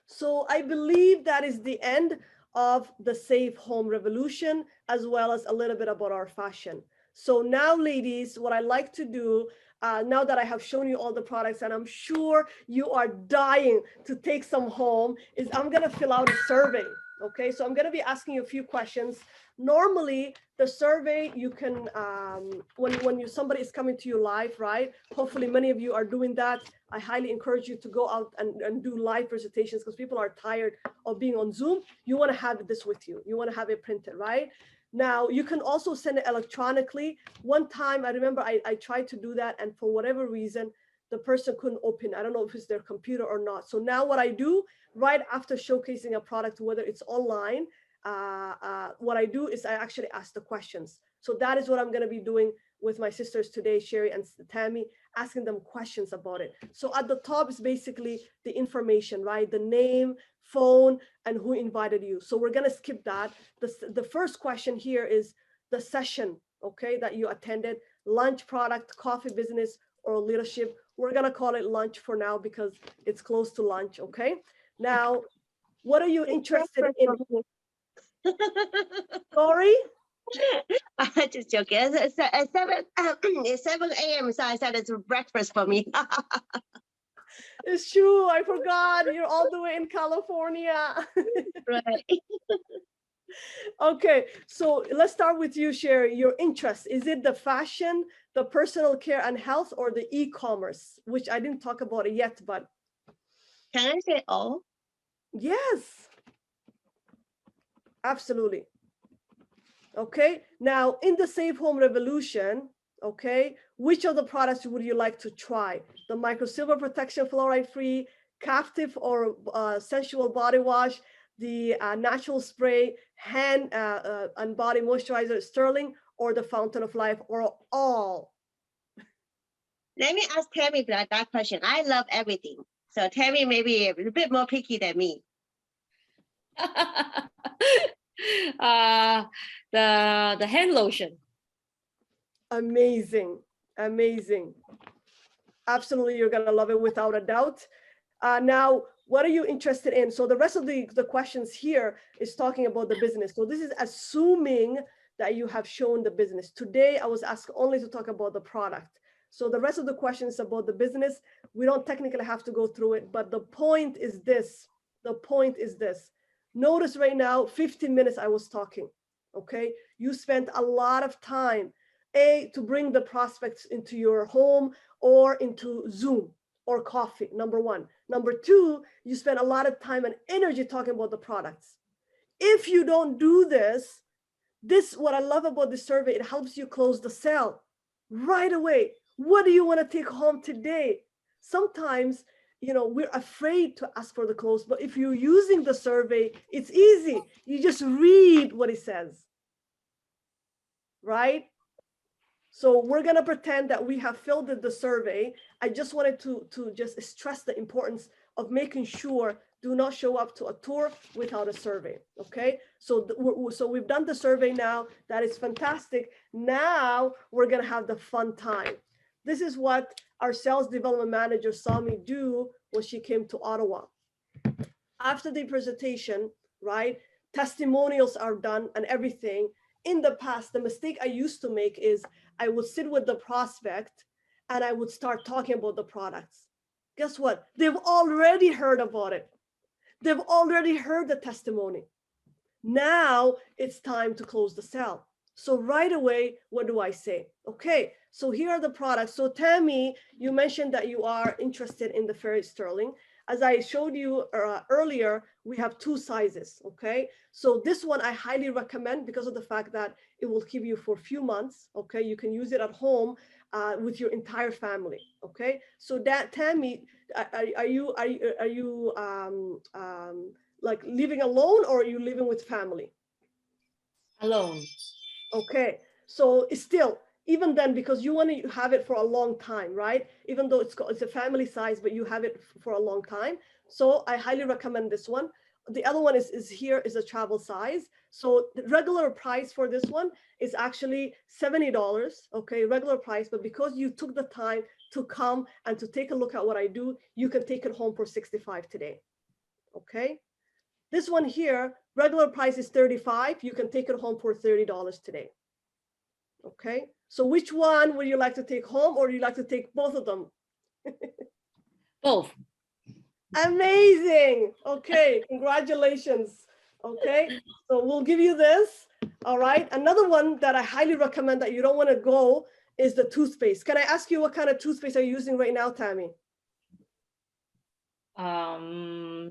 So I believe that is the end of the Safe Home Revolution, as well as a little bit about our fashion. So now, ladies, what I like to do, now that I have shown you all the products, and I'm sure you are dying to take some home, is I'm going to fill out a survey. Okay, so I'm going to be asking you a few questions. Normally, the survey you can, when somebody is coming to you live, right? Hopefully, many of you are doing that. I highly encourage you to go out and do live presentations, because people are tired of being on Zoom. You want to have this with you. You want to have it printed, right? Now, you can also send it electronically. One time, I remember I tried to do that, and for whatever reason, the person couldn't open. I don't know if it's their computer or not. So now what I do, right after showcasing a product, whether it's online, what I do is I actually ask the questions. So that is what I'm going to be doing with my sisters today, Sherry and Tammy, asking them questions about it. So at the top is basically the information, right? The name, phone, and who invited you. So we're going to skip that. The first question here is the session, okay, that you attended: lunch, product, coffee, business, or leadership. We're going to call it lunch for now because it's close to lunch, okay? Now, what are you interested in? Sorry? I'm just joking. It's 7 a.m. So I said it's breakfast for me. It's true. I forgot. You're all the way in California. Right. Okay, so let's start with you, Sherry. Your interest, is it the fashion, the personal care and health, or the e-commerce, which I didn't talk about it yet, but Can I say all? yes, absolutely. Okay, now in the Safe Home Revolution, okay, which of the products would you like to try? The microsilver protection fluoride free, captive or sensual body wash, the natural spray, hand and body moisturizer, Sterling, or the fountain of life, or all? Let me ask Tammy that question. I love everything. So Tammy may be a bit more picky than me. The hand lotion. Amazing, amazing. Absolutely, you're gonna love it without a doubt. Now, what are you interested in? So the rest of the questions here is talking about the business. So this is assuming that you have shown the business. Today, I was asked only to talk about the product. So the rest of the questions about the business, we don't technically have to go through it, but the point is this. The point is this. Notice right now, 15 minutes I was talking, okay? You spent a lot of time, to bring the prospects into your home or into Zoom or coffee, number one. Number two, you spend a lot of time and energy talking about the products. If you don't do this, what I love about the survey, it helps you close the sale right away. What do you want to take home today? Sometimes, we're afraid to ask for the close, but if you're using the survey, it's easy. You just read what it says, right? So we're going to pretend that we have filled the survey. I just wanted to just stress the importance of making sure do not show up to a tour without a survey. Okay, so so we've done the survey now. That is fantastic. Now we're going to have the fun time. This is what our sales development manager saw me do when she came to Ottawa. After the presentation, right, testimonials are done and everything. In the past, the mistake I used to make is I would sit with the prospect and I would start talking about the products. Guess what? They've already heard about it. They've already heard the testimony. Now it's time to close the sale. So right away, what do I say? Okay, so here are the products. So Tammy, you mentioned that you are interested in the Fairy Sterling. As I showed you earlier, we have two sizes, okay? So this one I highly recommend because of the fact that it will keep you for a few months, okay? You can use it at home with your entire family, okay? So that, Tammy, are you like living alone or are you living with family? Alone. Okay, so still, even then, because you want to have it for a long time, right? Even though it's a family size, but you have it for a long time. So I highly recommend this one. The other one is here is a travel size. So the regular price for this one is actually $70, okay, regular price. But because you took the time to come and to take a look at what I do, you can take it home for $65 today, okay? This one here, regular price is $35. You can take it home for $30 today. Okay, so which one would you like to take home, or you like to take both of them? Both. Amazing. Okay, congratulations. Okay, so we'll give you this. All right, another one that I highly recommend that you don't want to go is the toothpaste. Can I ask you what kind of toothpaste are you using right now, Tammy? I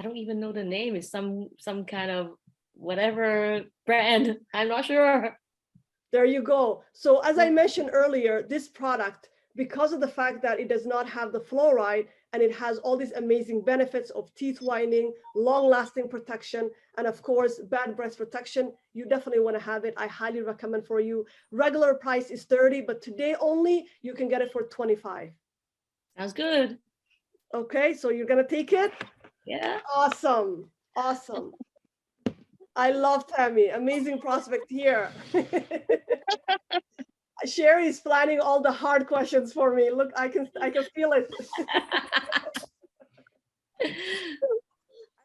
don't even know the name. It's some kind of whatever brand. I'm not sure. There you go. So as I mentioned earlier, this product, because of the fact that it does not have the fluoride and it has all these amazing benefits of teeth whitening, long-lasting protection, and of course, bad breath protection, you definitely want to have it. I highly recommend for you. Regular price is $30, but today only you can get it for $25. Sounds good. Okay, so you're gonna take it? Yeah. Awesome, awesome. I love Tammy, amazing prospect here. Sherry's planning all the hard questions for me. Look, I can feel it.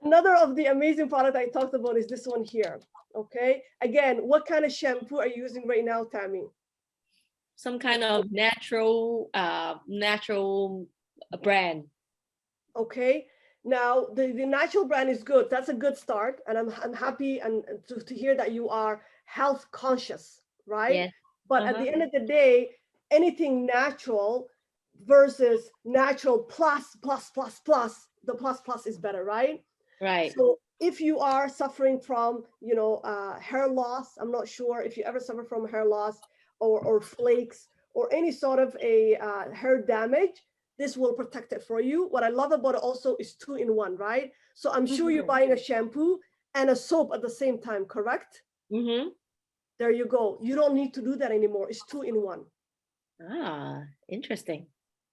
Another of the amazing product I talked about is this one here. Okay, again, what kind of shampoo are you using right now, Tammy? Some kind of natural brand. Okay, now the natural brand is good. That's a good start, and I'm happy and to hear that you are health conscious, right? Yes. But at the end of the day, anything natural versus natural plus, the plus is better, right? Right. So if you are suffering from, hair loss, I'm not sure if you ever suffer from hair loss or flakes or any sort of a hair damage, this will protect it for you. What I love about it also is 2-in-1, right? So I'm sure you're buying a shampoo and a soap at the same time, correct? Mm-hmm. There you go. You don't need to do that anymore. It's 2-in-1. Ah, interesting.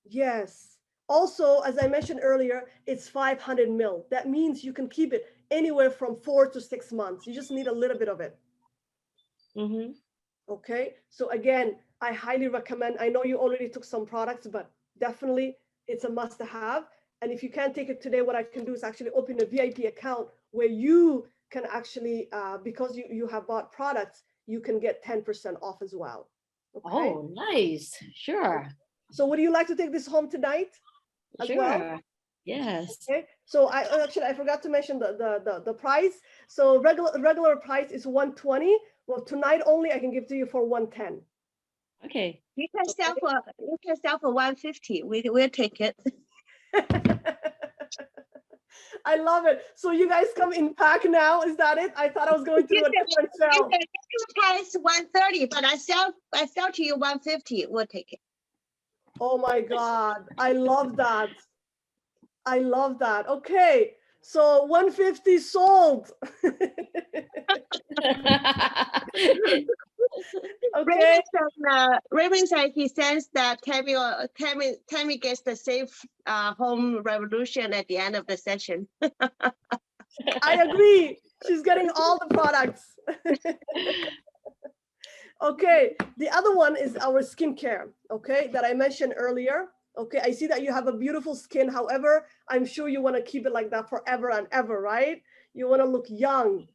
Yes. Also, as I mentioned earlier, it's 500 ml. That means you can keep it anywhere from 4 to 6 months. You just need a little bit of it. Mm-hmm. Okay, so again, I highly recommend. I know you already took some products, but definitely it's a must to have. And if you can't take it today, what I can do is actually open a VIP account where you can actually, because you have bought products, you can get 10% off as well. Okay. Oh, nice. Sure. So would you like to take this home tonight as Sure. well? Yes. Okay. So I forgot to mention the price. So regular price is 120. Well, tonight only I can give to you for 110. Okay. You can sell for 150. We'll take it. I love it. So you guys come in pack now. Is that it? I thought I was going through a different sale. Price 130, but I sell to you 150. We'll take it. Oh my God. I love that. I love that. Okay. So 150 sold. Okay. Raymond said he sensed that Tammy gets the safe home revolution at the end of the session. I agree. She's getting all the products. Okay. The other one is our skincare. Okay. That I mentioned earlier. Okay. I see that you have a beautiful skin. However, I'm sure you want to keep it like that forever and ever, right? You want to look young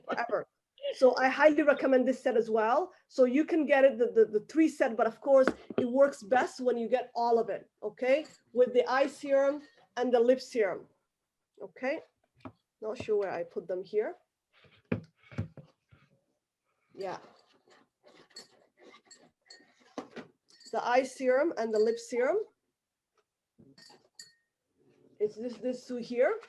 forever. So I highly recommend this set as well. So you can get it, the 3 set, but of course it works best when you get all of it, okay? With the eye serum and the lip serum, okay? Not sure where I put them here. Yeah. The eye serum and the lip serum. It's this two here.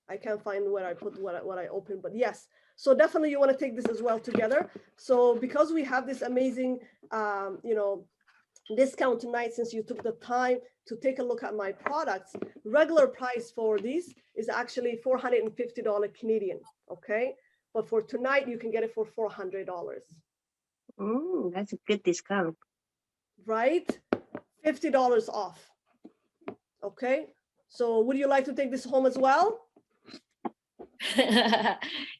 I can't find where I put what I opened, but yes. So definitely you want to take this as well together. So because we have this amazing, discount tonight, since you took the time to take a look at my products, regular price for these is actually $450 Canadian, okay? But for tonight, you can get it for $400. That's a good discount. Right? $50 off, okay? So would you like to take this home as well?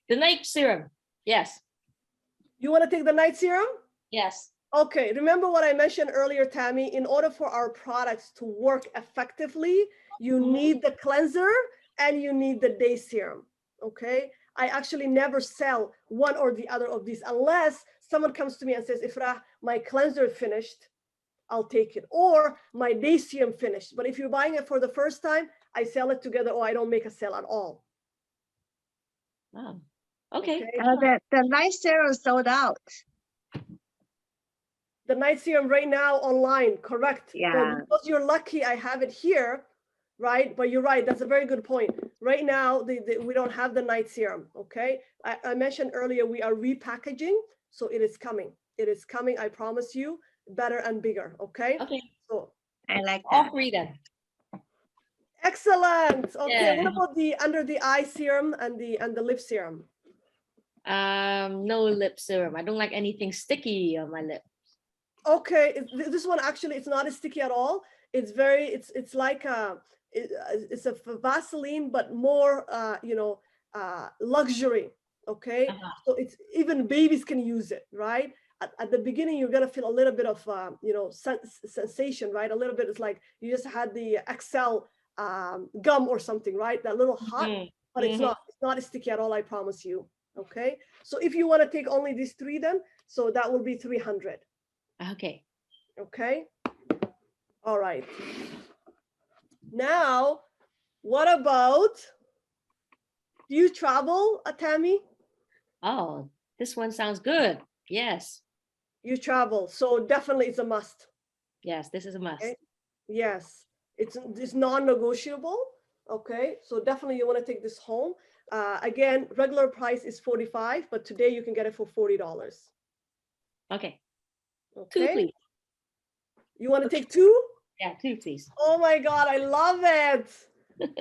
The night serum. Yes. You want to take the night serum? Yes. Okay, remember what I mentioned earlier, Tammy, in order for our products to work effectively, you need the cleanser and you need the day serum, okay? I actually never sell one or the other of these unless someone comes to me and says, Ifrah, my cleanser finished, I'll take it. Or my day serum finished. But if you're buying it for the first time, I sell it together or I don't make a sale at all. Oh, okay. The night serum sold out. The night serum right now online, correct? Yeah. Well, because you're lucky I have it here, right? But you're right, that's a very good point. Right now, we don't have the night serum, okay? I mentioned earlier, we are repackaging, so it is coming. It is coming, I promise you, better and bigger, okay? Okay. So I like that. All 3 then. excellent. Okay, Yeah. what about the under the eye serum and the lip serum? No lip serum. I don't like anything sticky on my lip. Okay, this one actually, it's not as sticky at all. It's very, it's like it's a Vaseline, but more, luxury. Okay, so it's even babies can use it, right? At the beginning, you're gonna feel a little bit of, sensation, right? A little bit. It's like you just had the Excel gum or something, right? That little hot, but it's not as sticky at all. I promise you. Okay, so if you want to take only these 3, then so that will be 300. Okay. Okay. All right. Now, what about, do you travel, Tammy? Oh, this one sounds good. Yes. You travel, so definitely it's a must. Yes, this is a must. Okay? Yes, it's non-negotiable. Okay, so definitely you want to take this home. Again, regular price is $45, but today you can get it for $40. Okay. Okay. 2, please. You want to take 2? Yeah, 2, please. Oh my God, I love it.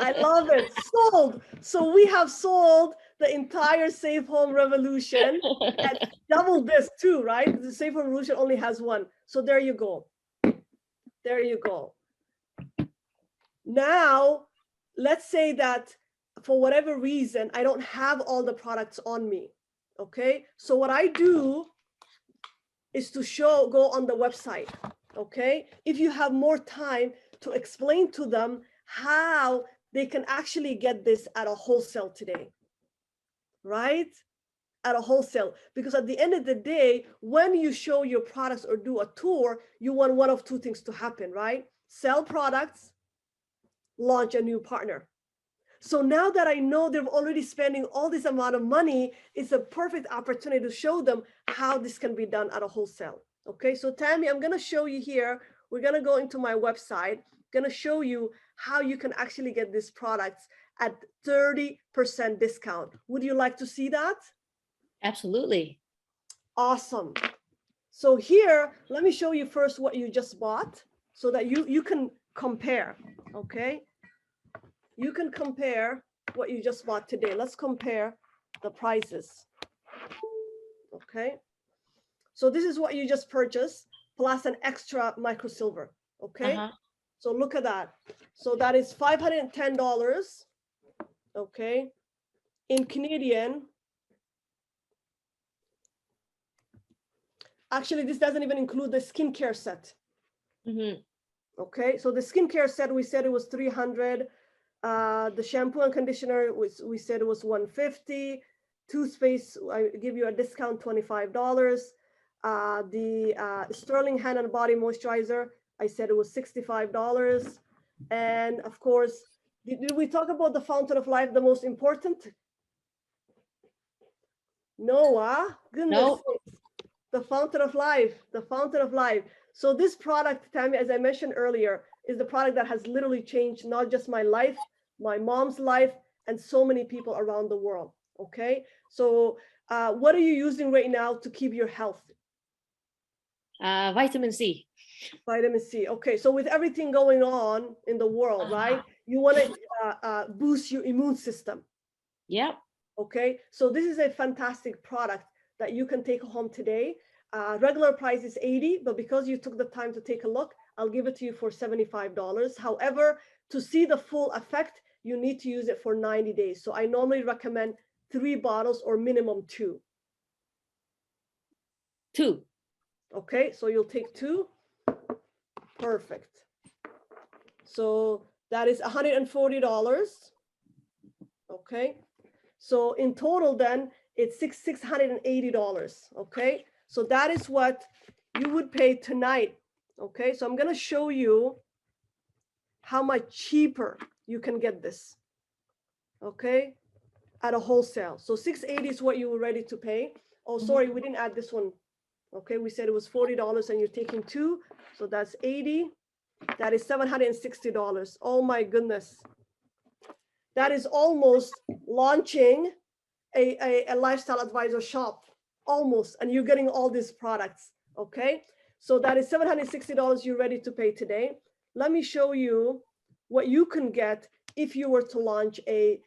I love it. Sold. So we have sold the entire Safe Home Revolution and double this too, right? The Safe Home Revolution only has 1. So there you go. There you go. Now, let's say that for whatever reason, I don't have all the products on me. Okay, so what I do is to go on the website. Okay, if you have more time to explain to them how they can actually get this at a wholesale today, right? At a wholesale, because at the end of the day, when you show your products or do a tour, you want one of two things to happen, right? Sell products, launch a new partner. So now that I know they're already spending all this amount of money, it's a perfect opportunity to show them how this can be done at a wholesale. Okay, so Tammy, I'm gonna show you here. We're gonna go into my website, gonna show you how you can actually get these products at 30% discount. Would you like to see that? Absolutely. Awesome. So here, let me show you first what you just bought so that you can compare, okay? You can compare what you just bought today. Let's compare the prices. Okay. So this is what you just purchased plus an extra micro silver. Okay. So look at that. So that is $510. Okay. In Canadian. Actually, this doesn't even include the skincare set. Okay. So the skincare set, we said it was $300. The shampoo and conditioner we said it was $150. Toothpaste, I give you a discount, $25. The Sterling Hand and Body Moisturizer, I said it was $65. And of course, did we talk about the Fountain of Life, the most important? No, goodness. No. The Fountain of Life, the Fountain of Life. So this product, Tammy, as I mentioned earlier, is the product that has literally changed not just my life, my mom's life, and so many people around the world. Okay, so what are you using right now to keep your health? Vitamin C. Vitamin C. Okay, so with everything going on in the world, right? You want to boost your immune system. Yep. Okay, so this is a fantastic product that you can take home today. Regular price is $80, but because you took the time to take a look, I'll give it to you for $75. However, to see the full effect, you need to use it for 90 days. So I normally recommend 3 bottles or minimum 2. 2. Okay, so you'll take 2. Perfect. So that is $140. Okay, so in total then it's $680. Okay, so that is what you would pay tonight. Okay, so I'm going to show you how much cheaper you can get this. Okay, at a wholesale. So $680 is what you were ready to pay. Oh, sorry, we didn't add this one. Okay, we said it was $40 and you're taking 2. So that's 80. That is $760. Oh my goodness. That is almost launching a lifestyle advisor shop. Almost. And you're getting all these products. Okay, so that is $760 you're ready to pay today. Let me show you what you can get if you were to launch a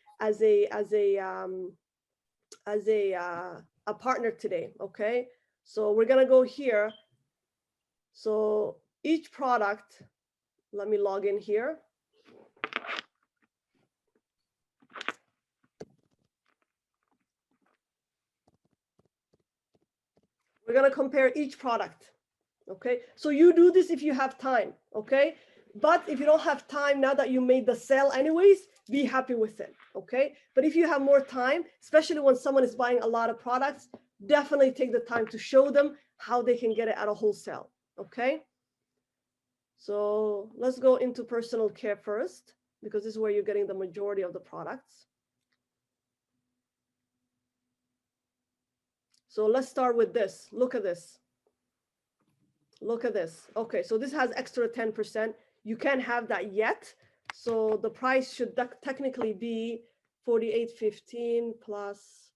partner today. Okay, so we're gonna go here. So each product, let me log in here. We're gonna compare each product. Okay, so you do this if you have time. Okay, but if you don't have time, now that you made the sale anyways, be happy with it. Okay, but if you have more time, especially when someone is buying a lot of products, definitely take the time to show them how they can get it at a wholesale. Okay, so let's go into personal care first, because this is where you're getting the majority of the products. So let's start with this. Look at this. Look at this. Okay, so this has extra 10%. You can't have that yet. So the price should technically be $48.15 plus.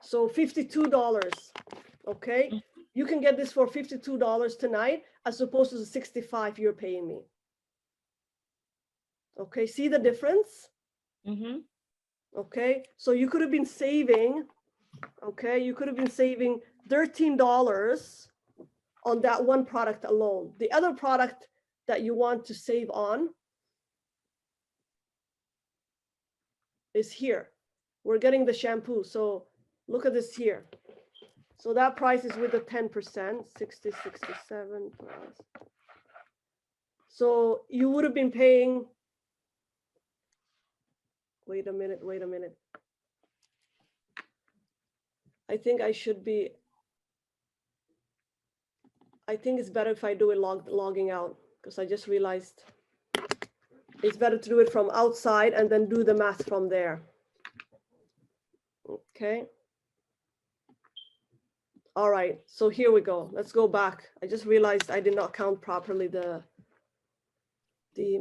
So $52. Okay, you can get this for $52 tonight, as opposed to the $65 you're paying me. Okay, see the difference? Okay, so you could have been saving. Okay, you could have been saving $13 on that one product alone. The other product that you want to save on is here. We're getting the shampoo. So look at this here. So that price is with the 10%, 60, 67 plus. So you would have been paying, wait a minute. I think it's better if I do it logging out, because I just realized it's better to do it from outside and then do the math from there. Okay. All right, so here we go. Let's go back. I just realized I did not count properly the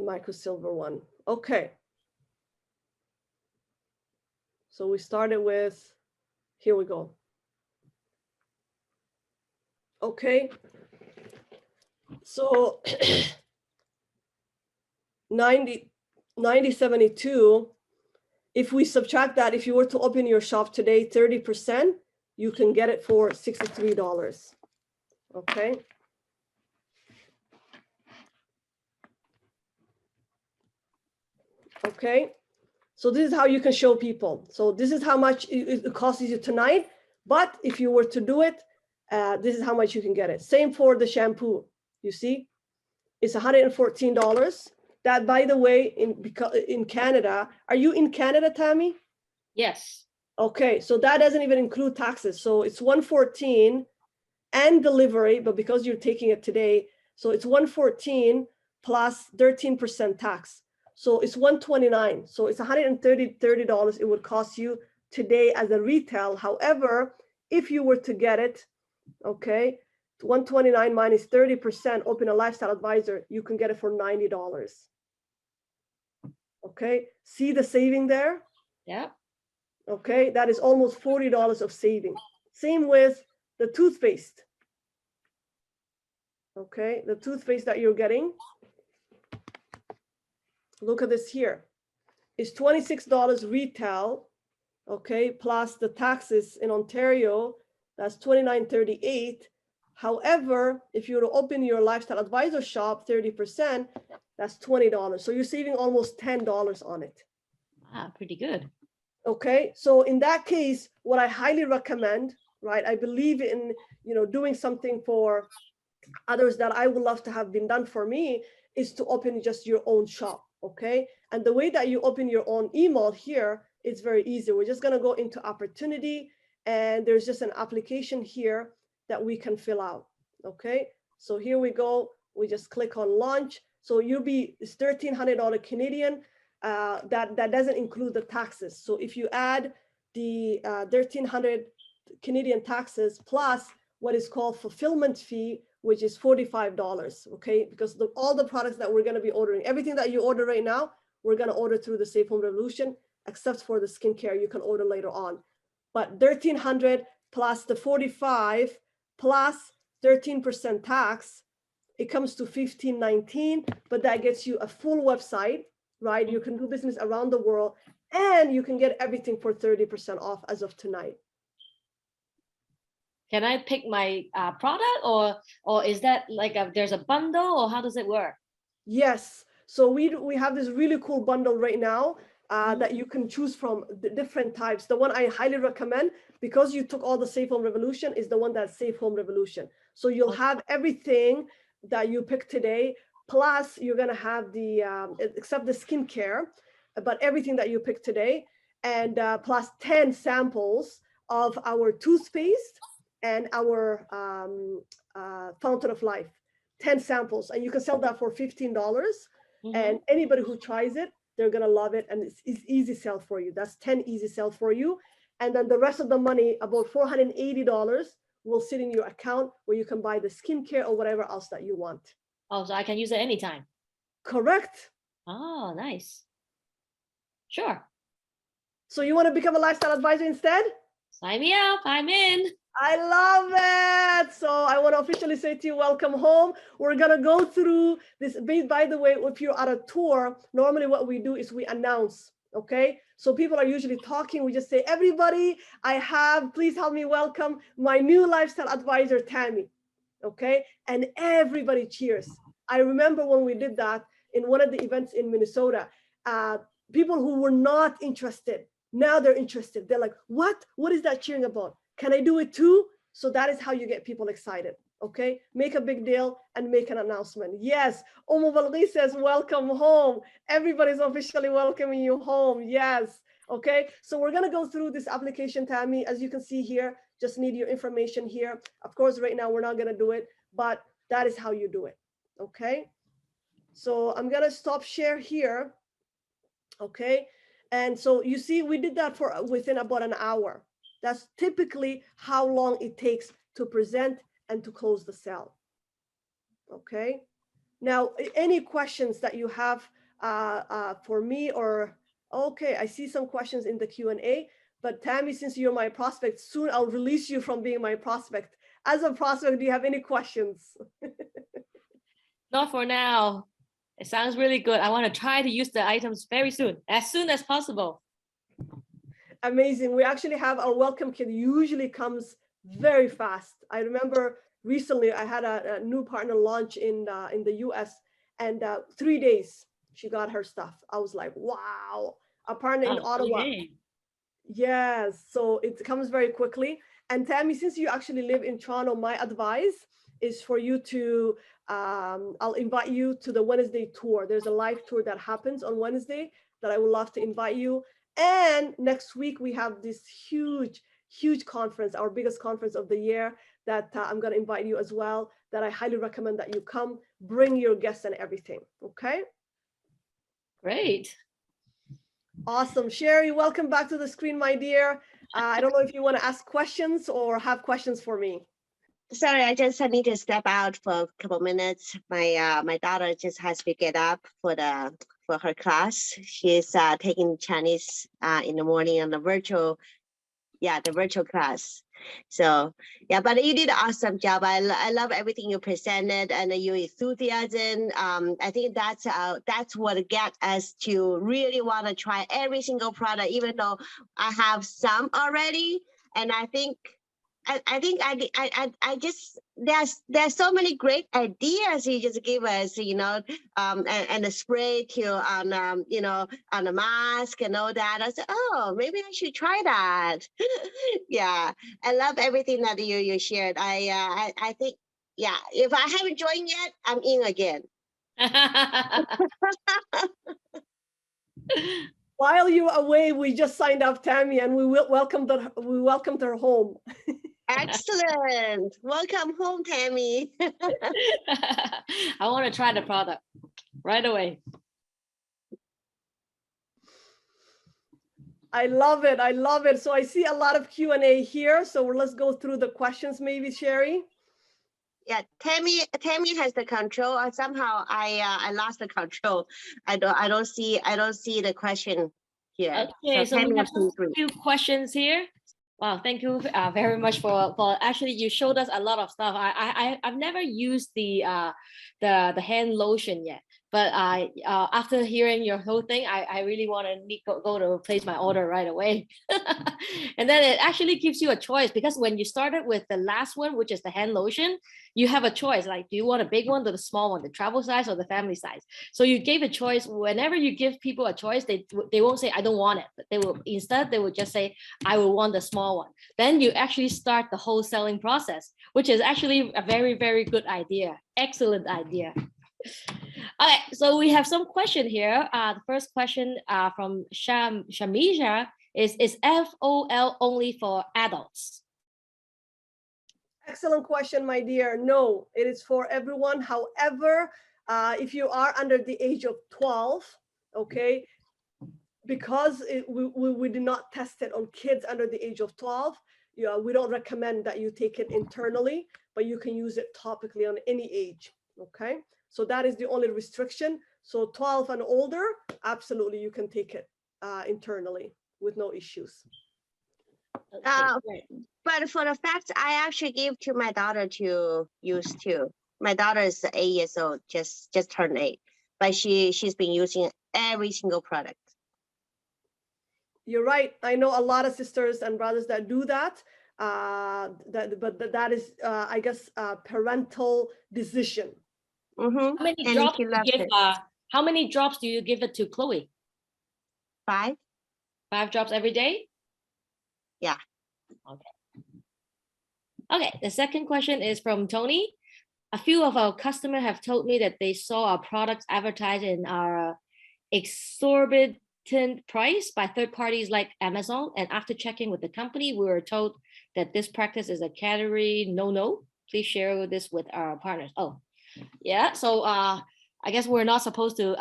micro silver one. Okay. So we started with, here we go. Okay. So 90.72, if we subtract that, if you were to open your shop today, 30%, you can get it for $63. Okay. Okay. So this is how you can show people. So this is how much it costs you tonight. But if you were to do it, this is how much you can get it. Same for the shampoo. You see, it's $114. That, by the way, in Canada, are you in Canada, Tammy? Yes. Okay, so that doesn't even include taxes. So it's $114 and delivery, but because you're taking it today, so it's $114 plus 13% tax. So it's $129. So it's $130 it would cost you today as a retail. However, if you were to get it, okay, 129 minus 30%, open a lifestyle advisor, you can get it for $90. Okay, see the saving there? Yeah. Okay, that is almost $40 of saving. Same with the toothpaste. Okay, the toothpaste that you're getting. Look at this here. It's $26 retail. Okay, plus the taxes in Ontario, that's $29.38. However, if you were to open your lifestyle advisor shop, 30%, that's $20. So you're saving almost $10 on it. Ah, pretty good. Okay, so in that case, what I highly recommend, right? I believe in, doing something for others that I would love to have been done for me, is to open just your own shop. Okay, and the way that you open your own email here, it's very easy. We're just going to go into opportunity, and there's just an application here that we can fill out. Okay, so here we go. We just click on launch. So it's $1,300 Canadian. That doesn't include the taxes. So if you add the 1,300 Canadian taxes plus what is called fulfillment fee, which is $45, okay? Because all the products that we're gonna be ordering, everything that you order right now, we're gonna order through the Safe Home Revolution, except for the skincare you can order later on. But 1,300 plus the 45 plus 13% tax, it comes to $1,519, but that gets you a full website, right? You can do business around the world, and you can get everything for 30% off as of tonight. Can I pick my product, or is that like there's a bundle, or how does it work? Yes. So we have this really cool bundle right now that you can choose from the different types. The one I highly recommend, because you took all the Safe Home Revolution, is the one that's Safe Home Revolution. So you'll have everything that you picked today, plus you're gonna have the except the skincare, but everything that you picked today, and plus 10 samples of our toothpaste and our Fountain of Life, 10 samples, and you can sell that for $15. And anybody who tries it, they're gonna love it, and it's easy sell for you. That's 10 easy sell for you. And then the rest of the money, about $480, will sit in your account where you can buy the skincare or whatever else that you want. Oh, so I can use it anytime. Correct. Oh, nice. Sure. So you want to become a lifestyle advisor instead? Sign me up. I'm in. I love it. So I want to officially say to you, welcome home. We're going to go through this. By the way, if you're at a tour, normally what we do is we announce, okay? So people are usually talking. We just say, everybody, please help me welcome my new lifestyle advisor, Tammy, okay? And everybody cheers. I remember when we did that in one of the events in Minnesota, people who were not interested, now they're interested. They're like, what is that cheering about? Can I do it too? So that is how you get people excited. Okay, make a big deal and make an announcement. Yes, Balghi says, welcome home. Everybody's officially welcoming you home. Yes. Okay, so we're gonna go through this application, Tammy. As you can see here, just need your information here. Of course, right now we're not gonna do it, but that is how you do it. Okay, so I'm gonna stop share here. Okay, and so you see, we did that for within about an hour. That's typically how long it takes to present and to close the sale. Okay, now any questions that you have for me, or okay, I see some questions in the Q&A, but Tammy, since you're my prospect, soon I'll release you from being my prospect. As a prospect, do you have any questions? Not for now. It sounds really good. I want to try to use the items very soon as possible. Amazing. We actually have our welcome kit, usually comes very fast. I remember recently I had a new partner launch in the US, and 3 days she got her stuff. I was like, wow, a partner in Ottawa. Okay. Yes, so it comes very quickly. And Tammy, since you actually live in Toronto, my advice is for you to, I'll invite you to the Wednesday tour. There's a live tour that happens on Wednesday that I would love to invite you. And next week we have this huge conference, our biggest conference of the year, that I'm going to invite you as well, that I highly recommend that you come, bring your guests and everything. Okay. Great. Awesome. Sherry, welcome back to the screen, my dear. I don't know if you want to ask questions or have questions for me. Sorry, I just need to step out for a couple minutes. My daughter just has to get up for her class. She's taking Chinese in the morning on the virtual class. So yeah, but you did an awesome job. I love everything you presented and your enthusiasm. I think that's what gets us to really want to try every single product, even though I have some already. And I think I just there's so many great ideas you just give us, and the spray on on the mask and all that. I said, oh, maybe I should try that. Yeah, I love everything that you shared. I think, yeah, if I haven't joined yet, I'm in again. While you were away, we just signed up Tammy, and we welcomed her home. Excellent. Welcome home, Tammy. I want to try the product right away. I love it. I love it. So I see a lot of Q&A here. So let's go through the questions, maybe, Sherry. Yeah, Tammy has the control. Somehow I lost the control. I don't see the question here. Okay, so we have a few questions here. Wow, thank you very much for actually, you showed us a lot of stuff. I've never used the hand lotion yet, but after hearing your whole thing, I really want to go to place my order right away. And then it actually gives you a choice, because when you started with the last one, which is the hand lotion, you have a choice, like, do you want a big one or the small one, the travel size or the family size? So you gave a choice. Whenever you give people a choice, they won't say I don't want it, but they will just say I will want the small one. Then you actually start the whole selling process, which is actually a very, very good idea. Excellent idea. All right, so we have some question here. The first question from Shamisha is FOL only for adults? Excellent question, my dear. No, it is for everyone. However, if you are under the age of 12, okay, because we did not test it on kids under the age of 12, we don't recommend that you take it internally, but you can use it topically on any age, okay? So that is the only restriction. So 12 and older, absolutely, you can take it internally with no issues. But for the fact, I actually give to my daughter to use too. My daughter is 8 years old, just turned 8, but she's been using every single product. You're right. I know a lot of sisters and brothers that do that. But that is, I guess, a parental decision. Mm-hmm. How many drops do you give? How many drops do you give it to Chloe? 5. 5 drops every day? Yeah. Okay, the second question is from Tony. A few of our customers have told me that they saw our products advertised in our exorbitant price by third parties like Amazon. And after checking with the company, we were told that this practice is a category no. Please share this with our partners. Oh, yeah. So I guess we're not supposed to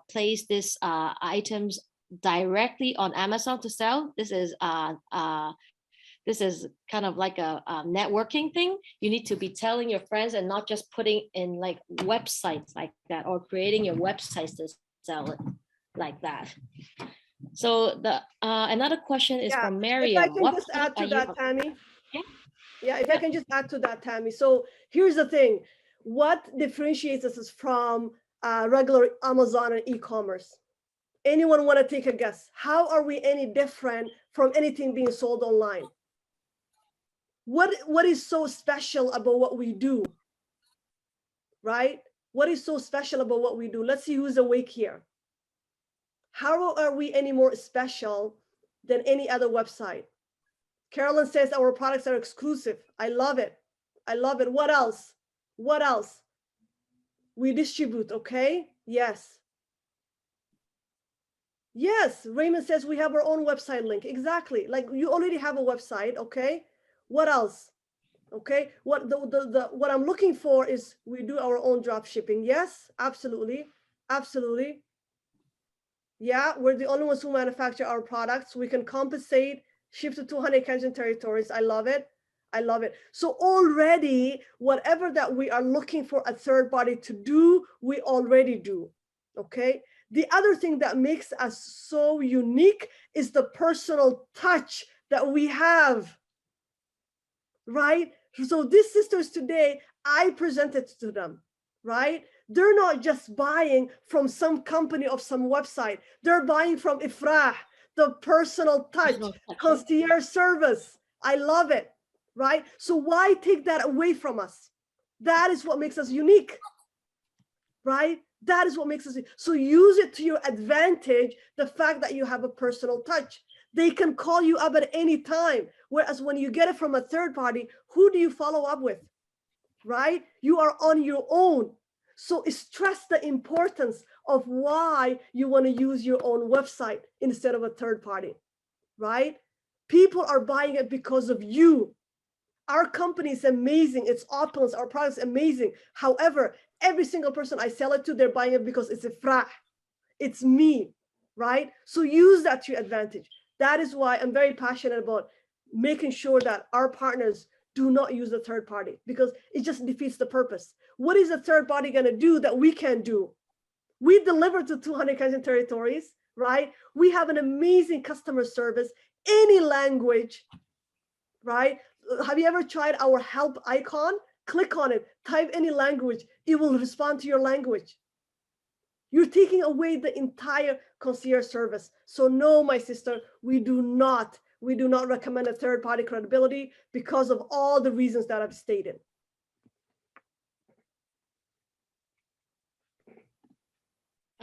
place these items directly on Amazon to sell. This is kind of like a networking thing. You need to be telling your friends and not just putting in like websites like that or creating your websites to sell it like that. So the another question is from Miriam. If I can just add to that, Tammy. Yeah, if I can just add to that, Tammy. So here's the thing. What differentiates us from regular Amazon and e-commerce? Anyone want to take a guess? How are we any different from anything being sold online? What is so special about what we do, right? What is so special about what we do? Let's see who's awake here. How are we any more special than any other website? Carolyn says our products are exclusive. I love it. I love it. What else? What else? We distribute, okay? Yes. Yes, Raymond says we have our own website link. Exactly. Like you already have a website, okay? What else? Okay, what I'm looking for is we do our own drop shipping. Yes, absolutely, absolutely. Yeah, we're the only ones who manufacture our products. We can compensate, ship to 200 countries and territories. I love it. I love it. So already, whatever that we are looking for a third party to do, we already do. Okay. The other thing that makes us so unique is the personal touch that we have. Right? So these sisters today, I presented to them, right? They're not just buying from some company of some website. They're buying from Ifrah, the personal touch, concierge service. I love it, right? So why take that away from us? That is what makes us unique, right? That is what makes us, so use it to your advantage, the fact that you have a personal touch. They can call you up at any time. Whereas when you get it from a third party, who do you follow up with, right? You are on your own. So stress the importance of why you want to use your own website instead of a third party, right? People are buying it because of you. Our company is amazing. It's Opulence. Our product is amazing. However, every single person I sell it to, they're buying it because it's Ifrah. It's me, right? So use that to your advantage. That is why I'm very passionate about making sure that our partners do not use a third party, because it just defeats the purpose. What is a third party going to do that we can do? We deliver to 200 countries and territories, right? We have an amazing customer service, any language, right? Have you ever tried our help icon? Click on it, type any language, it will respond to your language. You're taking away the entire concierge service. So no, my sister, we do not recommend a third-party credibility because of all the reasons that I've stated.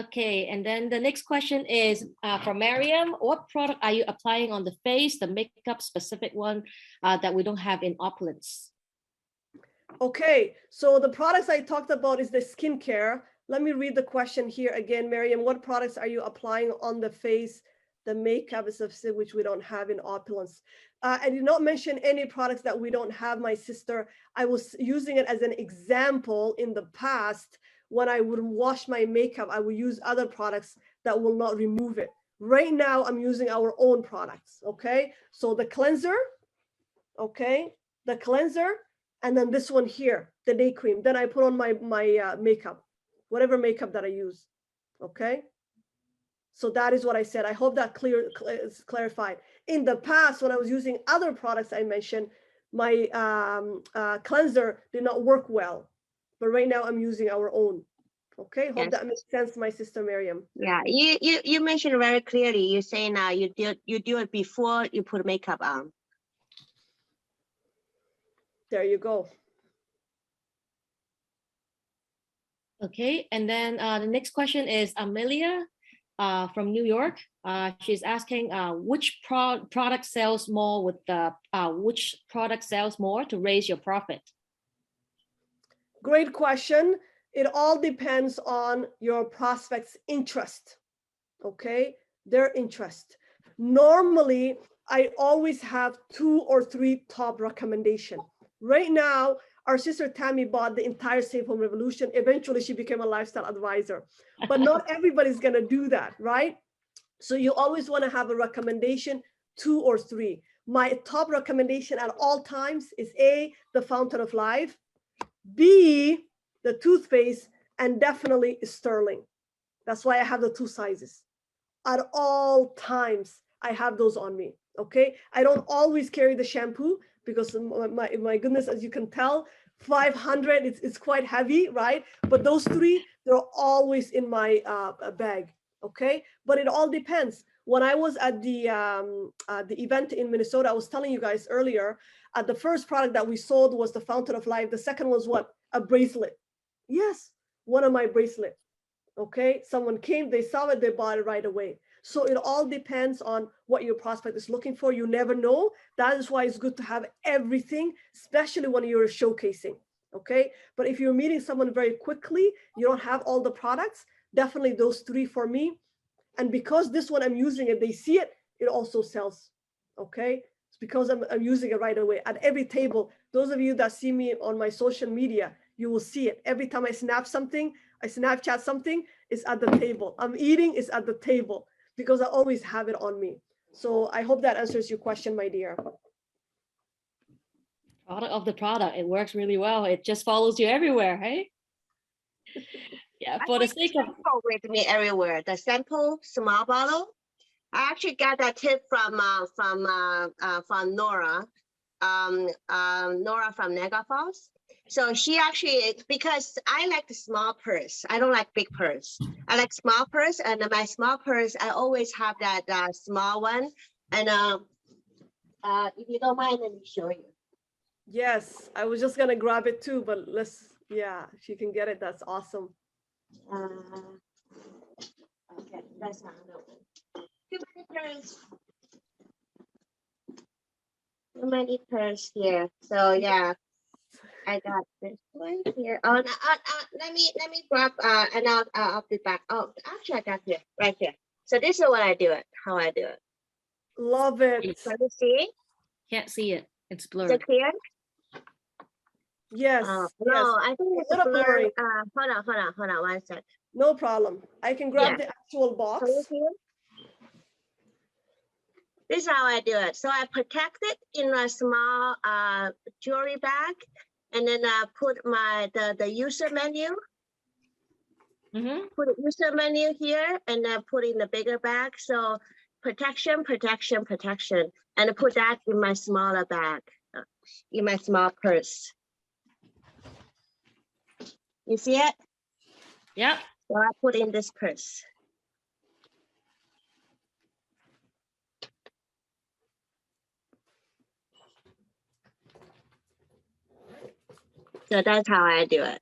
Okay, and then the next question is from Mariam. What product are you applying on the face, the makeup specific one that we don't have in Opulence? Okay, so the products I talked about is the skincare. Let me read the question here again, Mariam. What products are you applying on the face? The makeup is which we don't have in Opulence. I did not mention any products that we don't have, my sister. I was using it as an example in the past. When I would wash my makeup, I would use other products that will not remove it. Right now, I'm using our own products, okay? So the cleanser, okay? The cleanser, and then this one here, the day cream. Then I put on my makeup, whatever makeup that I use, okay? So that is what I said. I hope that is clarified. In the past, when I was using other products I mentioned, my cleanser did not work well. But right now I'm using our own. Okay, hope that makes sense, my sister Miriam. Yeah, you mentioned very clearly. You say now you do it before you put makeup on. There you go. Okay, and then the next question is Amelia. from New York. She's asking which product sells more with the which product sells more to raise your profit? Great question. It all depends on your prospect's interest. Okay, their interest. Normally, I always have 2 or 3 top recommendation. Right now, our sister Tammy bought the entire Safe Home Revolution. Eventually, she became a lifestyle advisor. But not everybody's gonna do that, right? So you always want to have a recommendation, 2 or 3. My top recommendation at all times is A, the Fountain of Life, B, the toothpaste, and definitely Sterling. That's why I have the 2 sizes. At all times, I have those on me, okay? I don't always carry the shampoo because my goodness, as you can tell, 500, it's quite heavy, right? But those 3, they're always in my bag, okay? But it all depends. When I was at the event in Minnesota, I was telling you guys earlier, the first product that we sold was the Fountain of Life. The second was what? A bracelet. Yes, one of my bracelets. Okay, someone came, they saw it, they bought it right away. So it all depends on what your prospect is looking for. You never know. That is why it's good to have everything, especially when you're showcasing. Okay, but if you're meeting someone very quickly, you don't have all the products, definitely those 3 for me. And because this one I'm using it, they see it, it also sells. Okay, it's because I'm using it right away at every table. Those of you that see me on my social media, you will see it. Every time I snap something, I Snapchat something, it's at the table. I'm eating, it's at the table because I always have it on me. So I hope that answers your question, my dear. Product of the product. It works really well. It just follows you everywhere, right? Yeah, for the sake of with me everywhere. The sample small bottle. I actually got that tip from Nora, Nora from Niagara Falls. So she actually, because I like the small purse. I don't like big purse. I like small purse, and my small purse, I always have that small one. And if you don't mind, let me show you. Yes, I was just gonna grab it too, but yeah, if you can get it, that's awesome. Okay, that's not too many purse here. So yeah, I got this one here. Oh, no, let me grab and I'll be back. Oh, actually, I got here right here. So this is what I do it. How I do it. Love it. Can you see? can't see it. It's Is blurred. it clear? Yes. No, yes. I think it's A little blurry. blurry. Hold on 1 sec. No problem. I can grab Yeah. the actual box. Can you see it? This is how I do it. So I protect it in a small jewelry bag, and then put the user menu. Put a user menu here, and then put in the bigger bag. So protection, protection, protection, and put that in my smaller bag, in my small purse. You see it? Yep. So I put in this purse. So that's how I do it.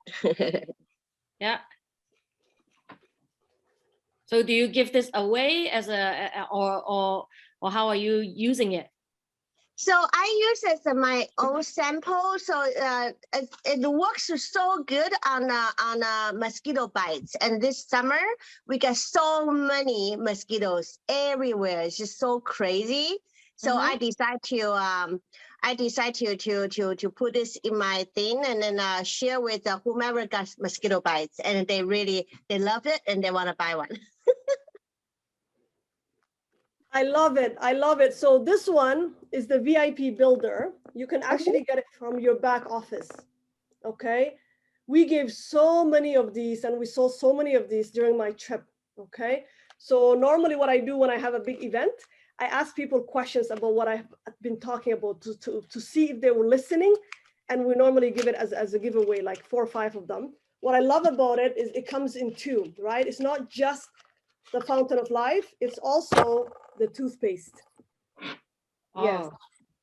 Yeah. So do you give this away as or how are you using it? So I use it as my own sample. So it works so good on mosquito bites. And this summer we got so many mosquitoes everywhere. It's just so crazy. So I decide to put this in my thing and then share with whomever got mosquito bites, and they love it and they want to buy one. I love it. I love it. So this one is the VIP builder. You can actually get it from your back office. Okay. We gave so many of these and we sold so many of these during my trip. Okay. So normally what I do when I have a big event, I ask people questions about what I've been talking about to see if they were listening. And we normally give it as a giveaway, like 4 or 5 of them. What I love about it is it comes in 2, right? It's not just the Fountain of Life. It's also the toothpaste. Oh, yes.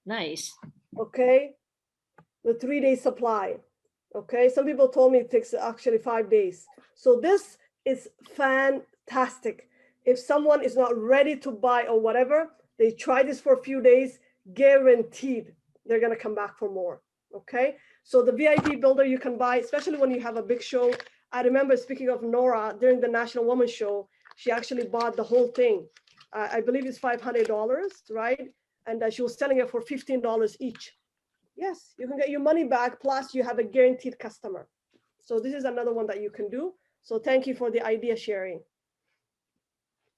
Nice. Okay. The 3-day supply. Okay. Some people told me it takes actually 5 days. So this is fantastic. If someone is not ready to buy or whatever, they try this for a few days, guaranteed they're going to come back for more. Okay. So the VIP builder you can buy, especially when you have a big show. I remember, speaking of Nora, during the National Women's Show, she actually bought the whole thing. I believe it's $500, right? And she was selling it for $15 each. Yes, you can get your money back, plus you have a guaranteed customer. So this is another one that you can do. So thank you for the idea sharing.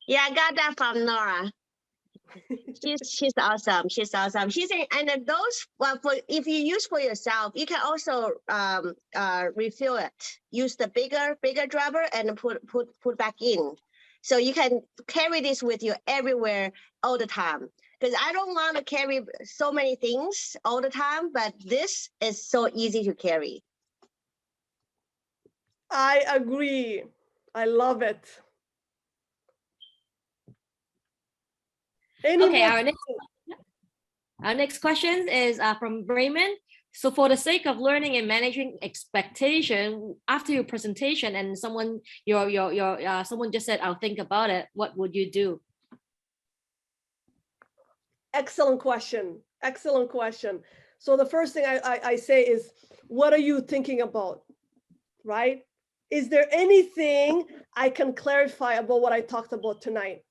Yeah, I got that from Nora. She's awesome. She's awesome. She's and then those, well, for if you use for yourself, you can also refill it. Use the bigger dropper and put back in. So you can carry this with you everywhere all the time. Because I don't want to carry so many things all the time, but this is so easy to carry. I agree. I love it. Okay, our next question is from Raymond. So for the sake of learning and managing expectation, after your presentation and someone someone just said, I'll think about it, what would you do? Excellent question. Excellent question. So the first thing I say is, what are you thinking about, right? Is there anything I can clarify about what I talked about tonight,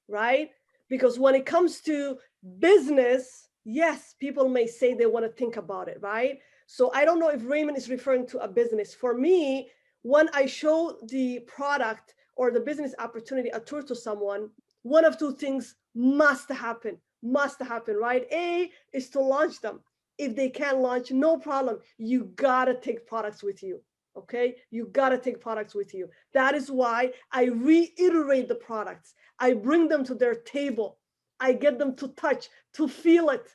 right? Because when it comes to business, yes, people may say they want to think about it, right? So I don't know if Raymond is referring to a business. For me, when I show the product or the business opportunity, a tour to someone, one of two things must happen, right? A is to launch them. If they can't launch, no problem. You gotta take products with you. Okay, you gotta take products with you. That is why I reiterate the products. I bring them to their table. I get them to touch, to feel it,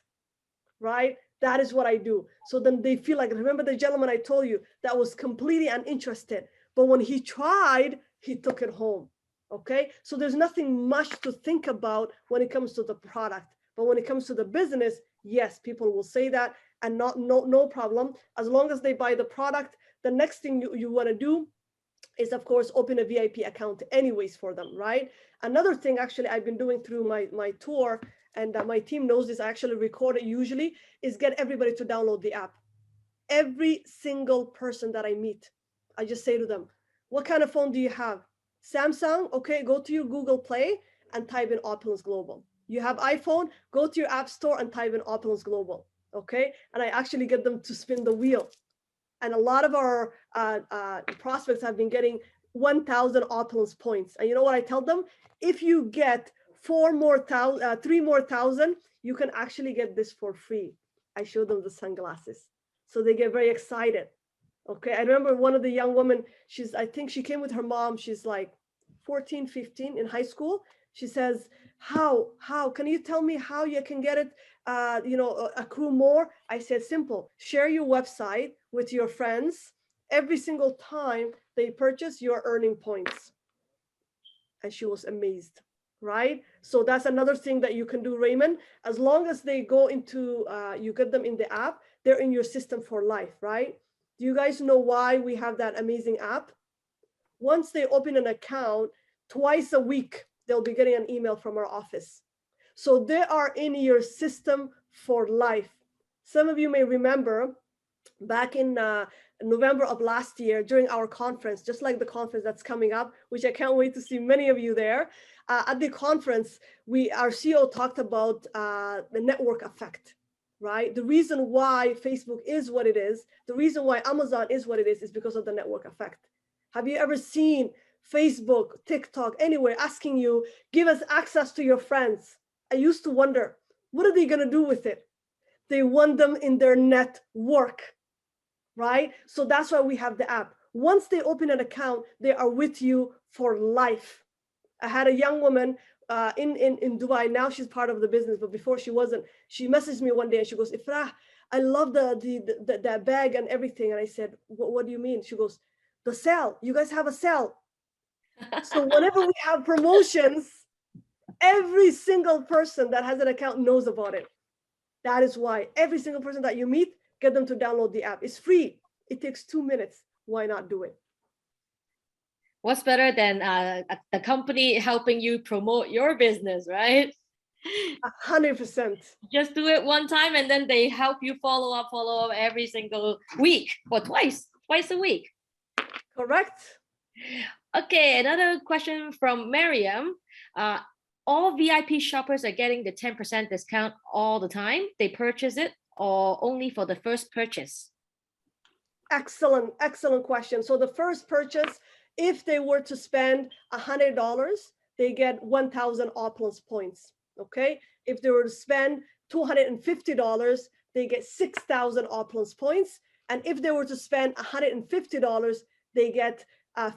right? That is what I do. So then they feel like, remember the gentleman I told you that was completely uninterested, but when he tried, he took it home. Okay, so there's nothing much to think about when it comes to the product, but when it comes to the business, yes, people will say that, and no problem. As long as they buy the product, the next thing you want to do is, of course, open a VIP account anyways for them, right? Another thing, actually, I've been doing through my tour, and my team knows this, I actually record it usually, is get everybody to download the app. Every single person that I meet, I just say to them, what kind of phone do you have? Samsung? Okay, go to your Google Play and type in Opulence Global. You have iPhone? Go to your App Store and type in Opulence Global. Okay, and I actually get them to spin the wheel. And a lot of our prospects have been getting 1,000 Opulence points. And you know what I tell them? If you get 3 more thousand, you can actually get this for free. I show them the sunglasses. So they get very excited. Okay, I remember one of the young women, I think she came with her mom. She's like 14, 15 in high school. She says, how can you tell me how you can get it, accrue more? I said, simple, share your website with your friends. Every single time they purchase, you're earning points. And she was amazed, right? So that's another thing that you can do, Raymond. As long as they go into, you get them in the app, they're in your system for life, right? Do you guys know why we have that amazing app? Once they open an account, twice a week, they'll be getting an email from our office. So they are in your system for life. Some of you may remember back in November of last year during our conference, just like the conference that's coming up, which I can't wait to see many of you there. At the conference, our CEO talked about the network effect, right? The reason why Facebook is what it is, the reason why Amazon is what it is because of the network effect. Have you ever seen Facebook, TikTok, anywhere asking you, give us access to your friends? I used to wonder, what are they going to do with it? They want them in their network, right? So that's why we have the app. Once they open an account, they are with you for life. I had a young woman in Dubai. Now she's part of the business, but before she wasn't. She messaged me one day and she goes, Ifrah, I love the bag and everything. And I said, what do you mean? She goes, the sale. You guys have a sale. So whenever we have promotions, every single person that has an account knows about it. That is why every single person that you meet, get them to download the app. It's free. It takes 2 minutes. Why not do it? What's better than the company helping you promote your business, right? 100%. Just do it one time and then they help you follow up every single week or twice a week. Correct. Okay, another question from Miriam. All VIP shoppers are getting the 10% discount all the time. They purchase it or only for the first purchase? Excellent, excellent question. So the first purchase, if they were to spend $100, they get 1,000 Opulence points. Okay. If they were to spend $250, they get 6,000 Opulence points. And if they were to spend $150, they get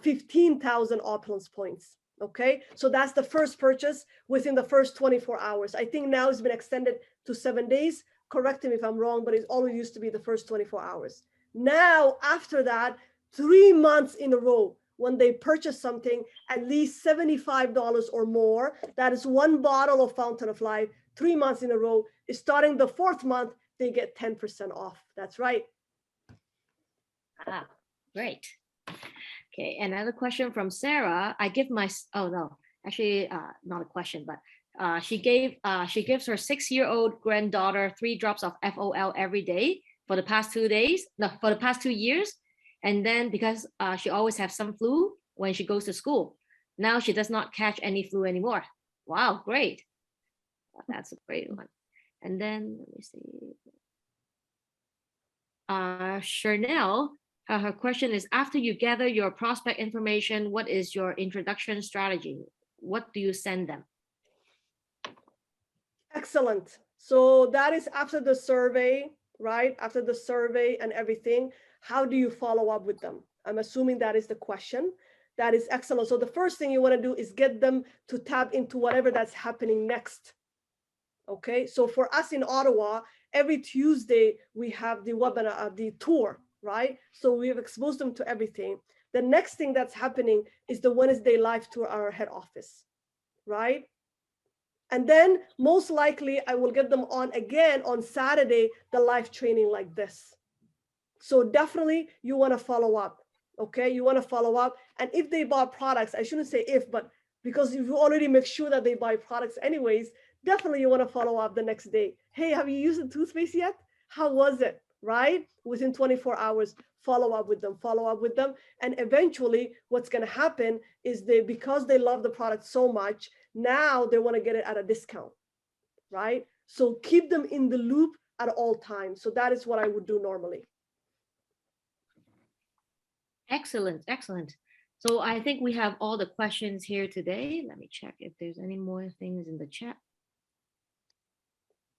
15,000 Opulence points. Okay. So that's the first purchase within the first 24 hours. I think now it's been extended to 7 days. Correct me if I'm wrong, but it always used to be the first 24 hours. Now, after that, 3 months in a row, when they purchase something at least $75 or more, that is 1 bottle of Fountain of Life, 3 months in a row, starting the 4th month, they get 10% off. That's right. Ah, great. Okay, another question from Sarah. I give my, oh no, actually not a question, but she gives her 6-year-old granddaughter 3 drops of FOL every day for the past 2 days, no, for the past 2 years. And then because she always has some flu when she goes to school, now she does not catch any flu anymore. Wow, great. That's a great one. And then let me see. Chanel, her question is, after you gather your prospect information, what is your introduction strategy? What do you send them? Excellent. So that is after the survey, right? After the survey and everything, how do you follow up with them? I'm assuming that is the question. That is excellent. So the first thing you want to do is get them to tap into whatever that's happening next. Okay. So for us in Ottawa, every Tuesday, we have the webinar, the tour, right? So we have exposed them to everything. The next thing that's happening is the Wednesday live tour, our head office, right? And then most likely I will get them on again on Saturday, the live training like this. So definitely you want to follow up. Okay. You want to follow up. And if they bought products, I shouldn't say if, but because you already make sure that they buy products anyways, definitely you want to follow up the next day. Hey, have you used the toothpaste yet? How was it? Right? Within 24 hours, follow up with them. And eventually what's going to happen is because they love the product so much, now they want to get it at a discount, right? So keep them in the loop at all times. So that is what I would do normally. Excellent, excellent. So I think we have all the questions here today. Let me check if there's any more things in the chat.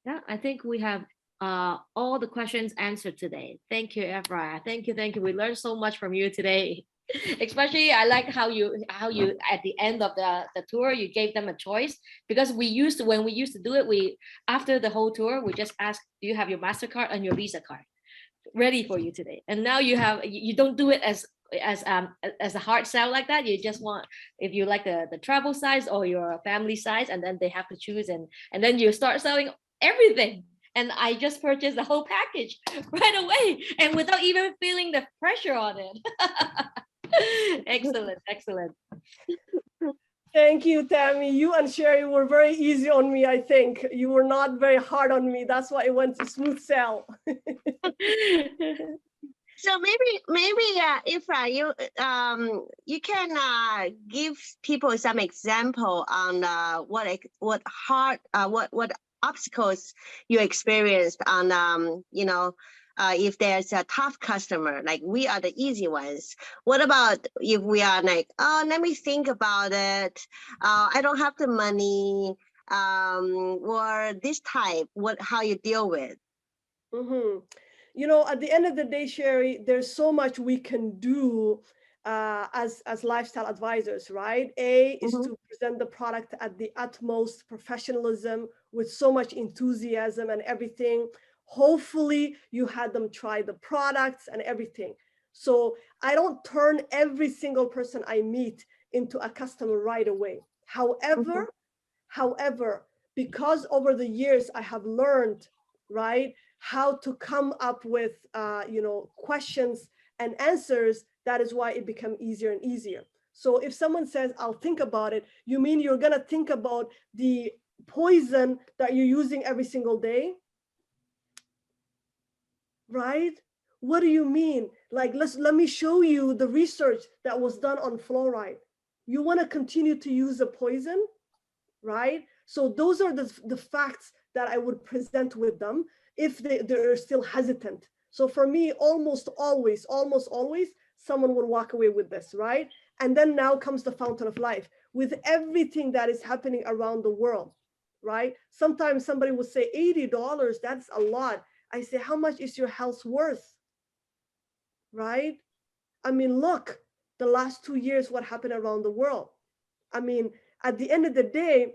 Yeah, I think we have all the questions answered today. Thank you, Ephra. Thank you. We learned so much from you today. Especially I like how you at the end of the tour you gave them a choice, because when we used to do it, we after the whole tour we just ask, do you have your MasterCard and your Visa card ready for you today? And now you don't do it as a hard sell like that. You just want, if you like the travel size or your family size, and then they have to choose, and then you start selling everything. And I just purchased the whole package right away and without even feeling the pressure on it. Excellent. Thank you, Tammy. You and Sherry were very easy on me, I think. You were not very hard on me. That's why it went to smooth sell. So maybe Ifra, you can give people some example on what obstacles you experienced on if there's a tough customer, like we are the easy ones. What about if we are like, oh, let me think about it. I don't have the money, or this type. How you deal with? Mm-hmm. At the end of the day, Sherry, there's so much we can do as lifestyle advisors, right? Is to present the product at the utmost professionalism with so much enthusiasm and everything. Hopefully you had them try the products and everything. So I don't turn every single person I meet into a customer right away. However, because over the years I have learned, right, how to come up with questions and answers, that is why it became easier and easier. So if someone says, I'll think about it, you mean you're going to think about the poison that you're using every single day? Right? What do you mean? Like, let me show you the research that was done on fluoride. You want to continue to use a poison, right? So those are the facts that I would present with them if they're still hesitant. So for me, almost always, someone would walk away with this, right? And then now comes the fountain of life with everything that is happening around the world, right? Sometimes somebody would say $80, that's a lot. I say, how much is your health worth? Right? I mean, look, the last 2 years, what happened around the world. I mean, at the end of the day,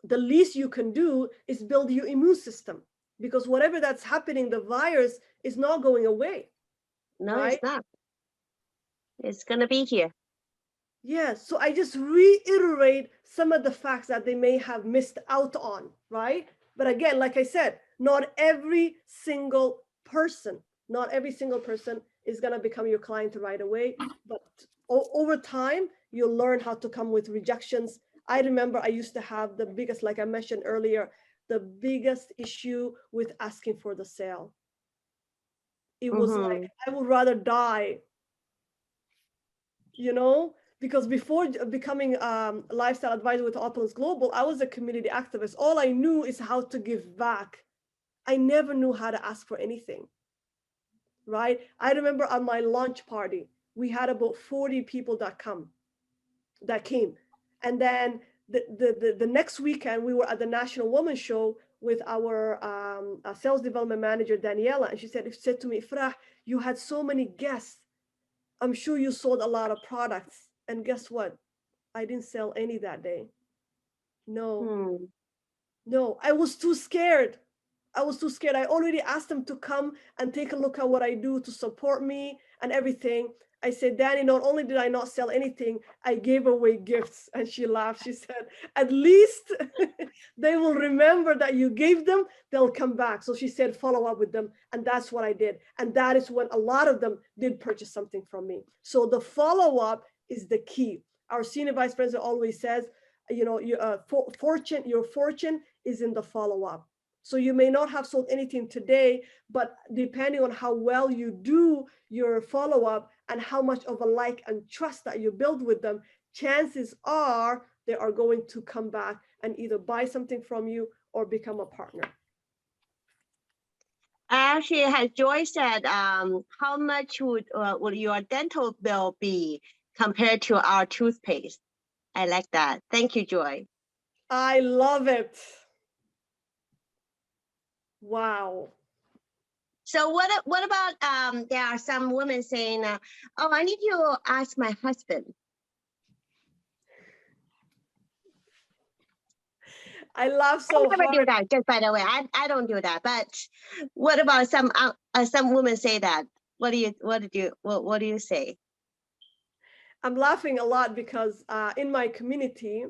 the least you can do is build your immune system, because whatever that's happening, the virus is not going away. No, right? it's not. It's going to be here. Yeah, so I just reiterate some of the facts that they may have missed out on, right? But again, like I said, not every single person is going to become your client right away. But over time, you'll learn how to come with rejections. I remember I used to have the biggest, like I mentioned earlier, the biggest issue with asking for the sale. It was like, I would rather die, because before becoming a lifestyle advisor with Opulence Global, I was a community activist. All I knew is how to give back. I never knew how to ask for anything, right? I remember on my launch party, we had about 40 people that came. And then the next weekend, we were at the National Women's Show with our sales development manager, Daniela. And she said to me, Ifrah, you had so many guests. I'm sure you sold a lot of products. And guess what? I didn't sell any that day. No, no, I was too scared. I already asked them to come and take a look at what I do to support me and everything. I said, Danny, not only did I not sell anything, I gave away gifts. And she laughed. She said, at least they will remember that you gave them, they'll come back. So she said, follow up with them. And that's what I did. And that is when a lot of them did purchase something from me. So the follow-up is the key. Our senior vice president always says, your fortune is in the follow-up. So you may not have sold anything today, but depending on how well you do your follow-up and how much of a like and trust that you build with them, chances are they are going to come back and either buy something from you or become a partner. Actually, has Joy said, how much would your dental bill be compared to our toothpaste? I like that. Thank you, Joy. I love it. Wow. So what about, there are some women saying, oh, I need to ask my husband. I laugh so I never do hard. that, just by the way. I don't do that. But what about some women say that? What do you say? I'm laughing a lot because in my community,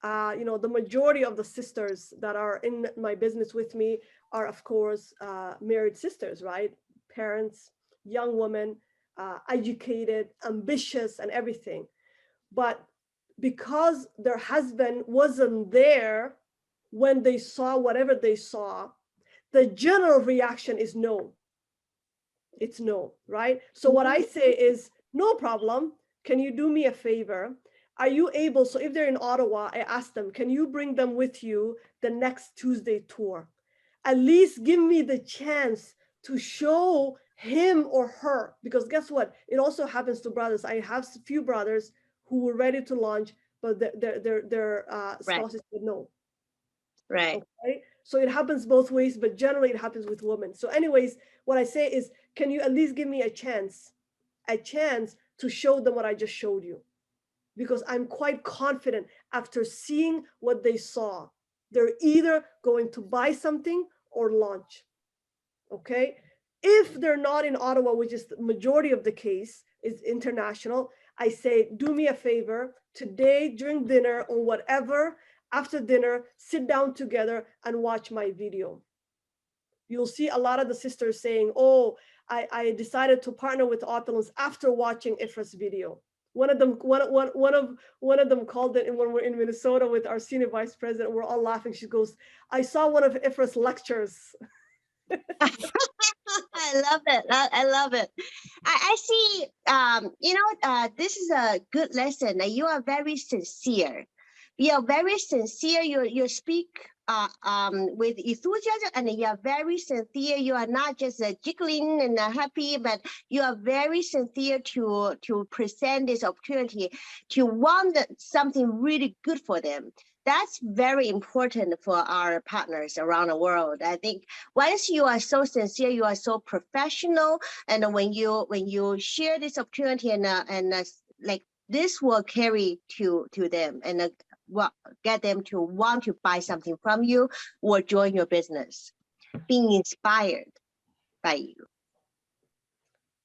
the majority of the sisters that are in my business with me are, of course, married sisters, right? Parents, young women, educated, ambitious, and everything. But because their husband wasn't there when they saw whatever they saw, the general reaction is no. It's no, right? So what I say is, no problem. Can you do me a favor? Are you able, so if they're in Ottawa, I ask them, can you bring them with you the next Tuesday tour? At least give me the chance to show him or her, because guess what? It also happens to brothers. I have a few brothers who were ready to launch, but their spouses said no. Right. Okay? So it happens both ways, but generally it happens with women. So anyways, what I say is, can you at least give me a chance to show them what I just showed you? Because I'm quite confident after seeing what they saw, they're either going to buy something or launch. Okay. If they're not in Ottawa, which is the majority of the case, is international, I say, do me a favor today during dinner or whatever, after dinner, sit down together and watch my video. You'll see a lot of the sisters saying, oh, I decided to partner with Opulence after watching Ifrah's video. One of them, one of them called it, and when we're in Minnesota with our senior vice president, we're all laughing. She goes, "I saw one of Ifra's lectures." I love it. I love it. I see. This is a good lesson. You are very sincere. You are very sincere. You speak with enthusiasm, and you are very sincere. You are not just jiggling and happy, but you are very sincere to present this opportunity, to want something really good for them. That's very important for our partners around the world. I think once you are so sincere, you are so professional, and when you share this opportunity like this will carry to them and get them to want to buy something from you or join your business, being inspired by you.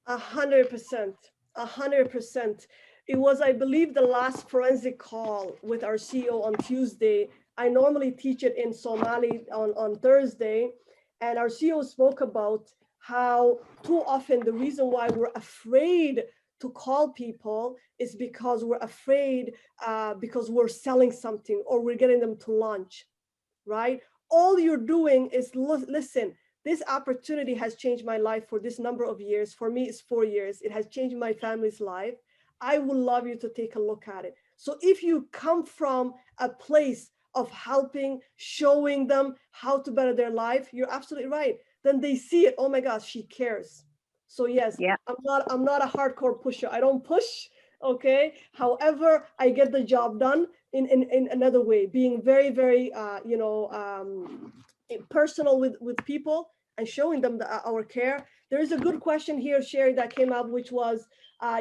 100%, 100%. It was, I believe, the last forensic call with our CEO on Tuesday. I normally teach it in Somali on Thursday. And our CEO spoke about how too often the reason why we're afraid to call people is because we're afraid because we're selling something or we're getting them to launch, right? All you're doing is listen. This opportunity has changed my life for this number of years. For me, it's 4 years. It has changed my family's life. I would love you to take a look at it. So if you come from a place of helping, showing them how to better their life, you're absolutely right. Then they see it. Oh my gosh, she cares. So yes, Yeah. I'm not a hardcore pusher. I don't push. Okay. However, I get the job done in another way, being very, very, personal with people and showing them our care. There is a good question here, Sherry, that came up, which was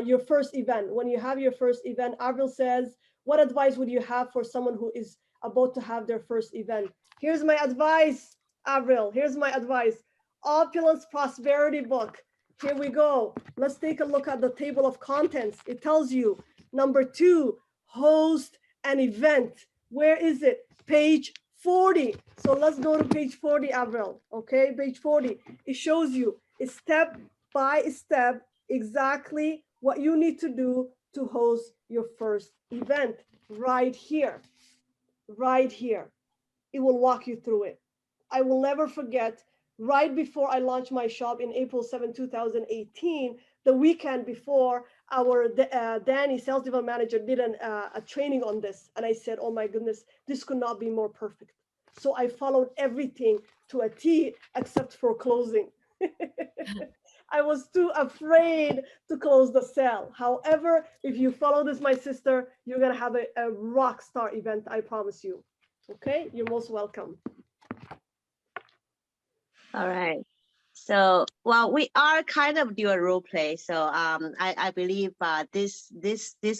your first event. When you have your first event, Avril says, what advice would you have for someone who is about to have their first event? Here's my advice, Avril. Here's my advice. Opulence Prosperity Book. Here we go. Let's take a look at the table of contents. It tells you, number 2, host an event. Where is it? Page 40. So let's go to page 40, Avril. Okay, page 40. It shows you step by step exactly what you need to do to host your first event right here. Right here. It will walk you through it. I will never forget, right before I launched my shop in April 7, 2018, the weekend before, our Danny, sales development manager, did a training on this. And I said, oh my goodness, this could not be more perfect. So I followed everything to a T except for closing. I was too afraid to close the sale. However, if you follow this, my sister, you're going to have a rock star event, I promise you. Okay, you're most welcome. All right. So, well, we are kind of do a role play. So, I believe this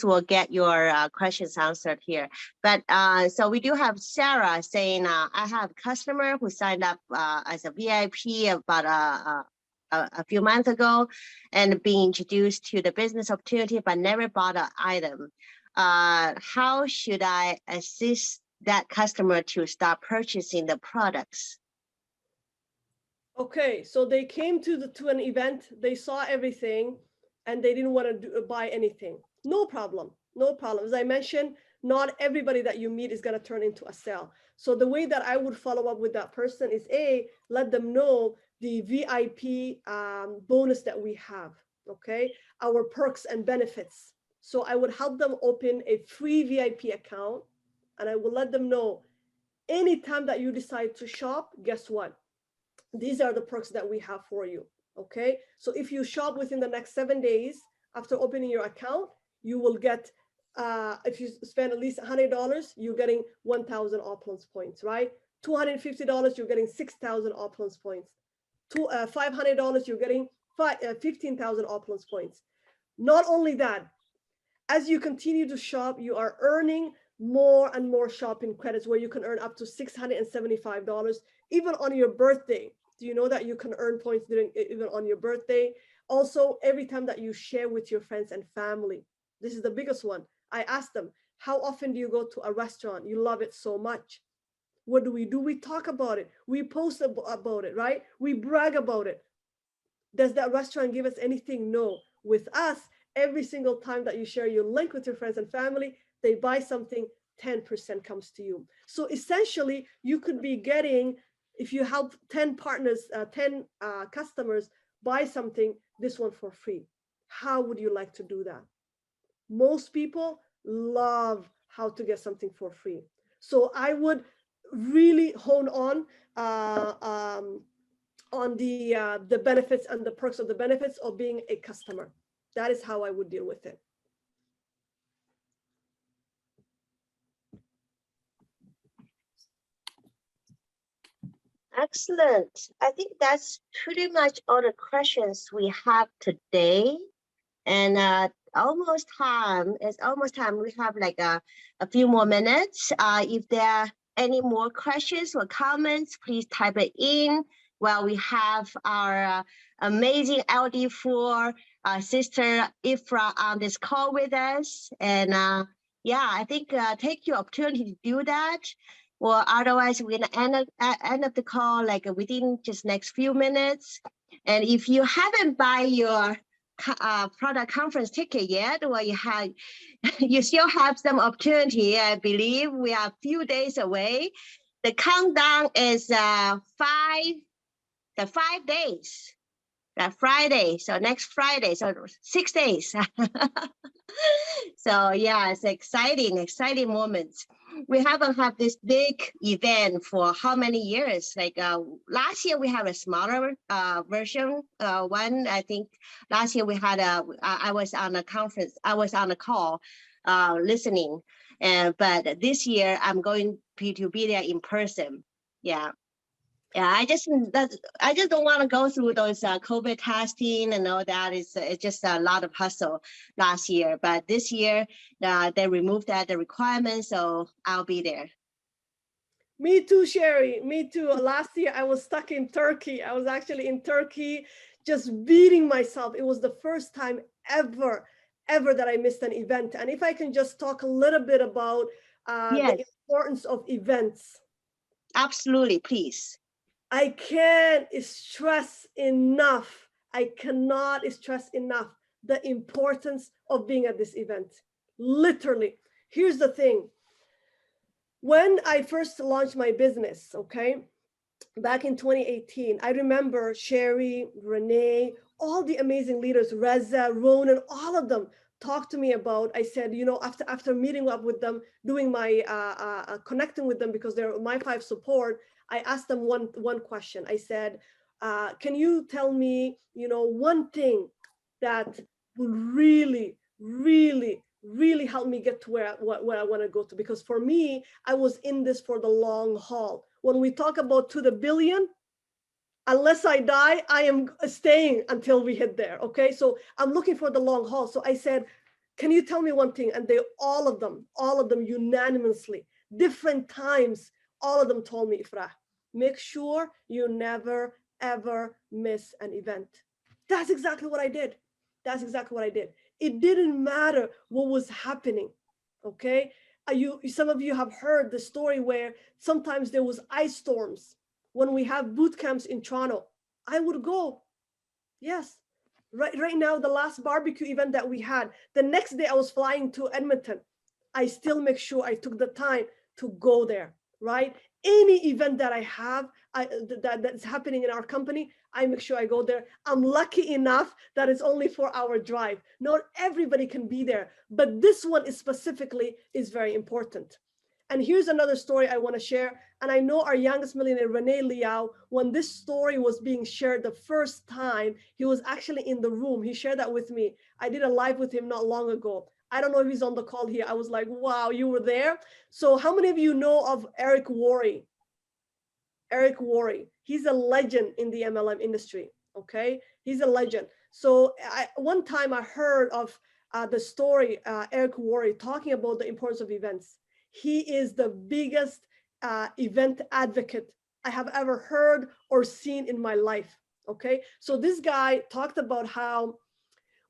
will get your questions answered here. But so we do have Sarah saying, I have a customer who signed up as a VIP about a few months ago, and being introduced to the business opportunity, but never bought an item. How should I assist that customer to start purchasing the products? Okay, so they came to an event, they saw everything, and they didn't want to buy anything. No problem, no problem. As I mentioned, not everybody that you meet is going to turn into a sale. So the way that I would follow up with that person is let them know the VIP bonus that we have, okay? Our perks and benefits. So I would help them open a free VIP account, and I will let them know anytime that you decide to shop, guess what? These are the perks that we have for you. Okay, so if you shop within the next 7 days after opening your account, you will get, if you spend at least $100, you're getting 1,000 Opulence points, right? $250, you're getting 6,000 Opulence points. $500, you're getting 15,000 Opulence points. Not only that, as you continue to shop, you are earning more and more shopping credits, where you can earn up to $675 even on your birthday. Do you know that you can earn points even on your birthday? Also, every time that you share with your friends and family. This is the biggest one. I asked them, how often do you go to a restaurant? You love it so much. What do? We talk about it. We post about it, right? We brag about it. Does that restaurant give us anything? No. With us, every single time that you share your link with your friends and family, they buy something, 10% comes to you. So essentially, you could be getting, if you help 10 partners, 10 customers buy something, this one for free. How would you like to do that? Most people love how to get something for free. So I would really hone on the benefits and the perks of the benefits of being a customer. That is how I would deal with it. Excellent. I think that's pretty much all the questions we have today. And almost time. It's almost time. We have like a few more minutes. If there are any more questions or comments, please type it in while we have our amazing LD4 sister Ifra on this call with us. And yeah, I think take your opportunity to do that. Or otherwise, we're gonna end up the call like within just next few minutes. And if you haven't buy your product conference ticket yet, or you still have some opportunity. I believe we are a few days away. The countdown is 5 days. That Friday, so next Friday, so 6 days. So yeah, it's exciting moments. We haven't had this big event for how many years? Like last year we had a smaller version one. I think last year we had I was on a conference, I was on a call listening. But this year I'm going to be there in person. Yeah. Yeah, I just don't want to go through those COVID testing and all that. It's just a lot of hustle last year, but this year they removed the requirement, so I'll be there. Me too, Sherry. Me too. Last year I was stuck in Turkey. I was actually in Turkey, just beating myself. It was the first time ever that I missed an event. And if I can just talk a little bit about Yes. the importance of events. Absolutely, please. I can't stress enough. I cannot stress enough the importance of being at this event. Literally. Here's the thing. When I first launched my business, okay, back in 2018, I remember Sherry, Renee, all the amazing leaders, Reza, Ronan, all of them talked to me about, I said, you know, after meeting up with them, doing my, connecting with them because they're my 5 support, I asked them one question. I said, can you tell me, you know, one thing that will really help me get to where I want to go to? Because for me, I was in this for the long haul. When we talk about to the billion, unless I die, I am staying until we hit there. Okay, so I'm looking for the long haul. So I said, can you tell me one thing? And they all of them unanimously, different times, all of them told me, Ifrah, make sure you never ever miss an event. That's exactly what I did. It didn't matter what was happening. Okay, some of you have heard the story where sometimes there was ice storms when we have boot camps in Toronto. I would go. Yes. Right now, the last barbecue event that we had, the next day I was flying to Edmonton. I still make sure I took the time to go there, right? Any event that I have that's happening in our company, I make sure I go there. I'm lucky enough that it's only 4-hour drive. Not everybody can be there, but this one is specifically is very important. And here's another story I want to share. And I know our youngest millionaire, Renee Liao, when this story was being shared the first time, he was actually in the room. He shared that with me. I did a live with him not long ago. I don't know if he's on the call here. I was like, wow, you were there. So how many of you know of Eric Worre? Eric Worre, he's a legend in the MLM industry, okay? He's a legend. So one time I heard of the story, Eric Worre talking about the importance of events. He is the biggest event advocate I have ever heard or seen in my life, okay? So this guy talked about how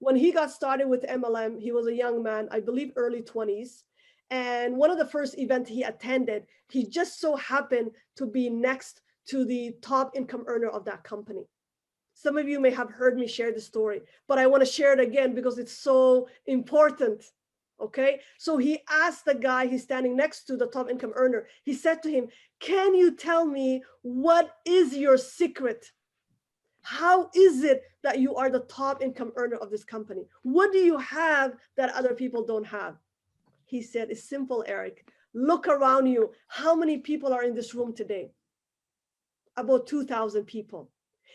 when he got started with MLM, he was a young man, I believe early 20s. And one of the first events he attended, he just so happened to be next to the top income earner of that company. Some of you may have heard me share the story, but I want to share it again because it's so important. Okay, so he asked the guy he's standing next to, the top income earner. He said to him, can you tell me what is your secret? How is it that you are the top income earner of this company? What do you have that other people don't have? He said, it's simple, Eric. Look around you. How many people are in this room today? About 2,000 people.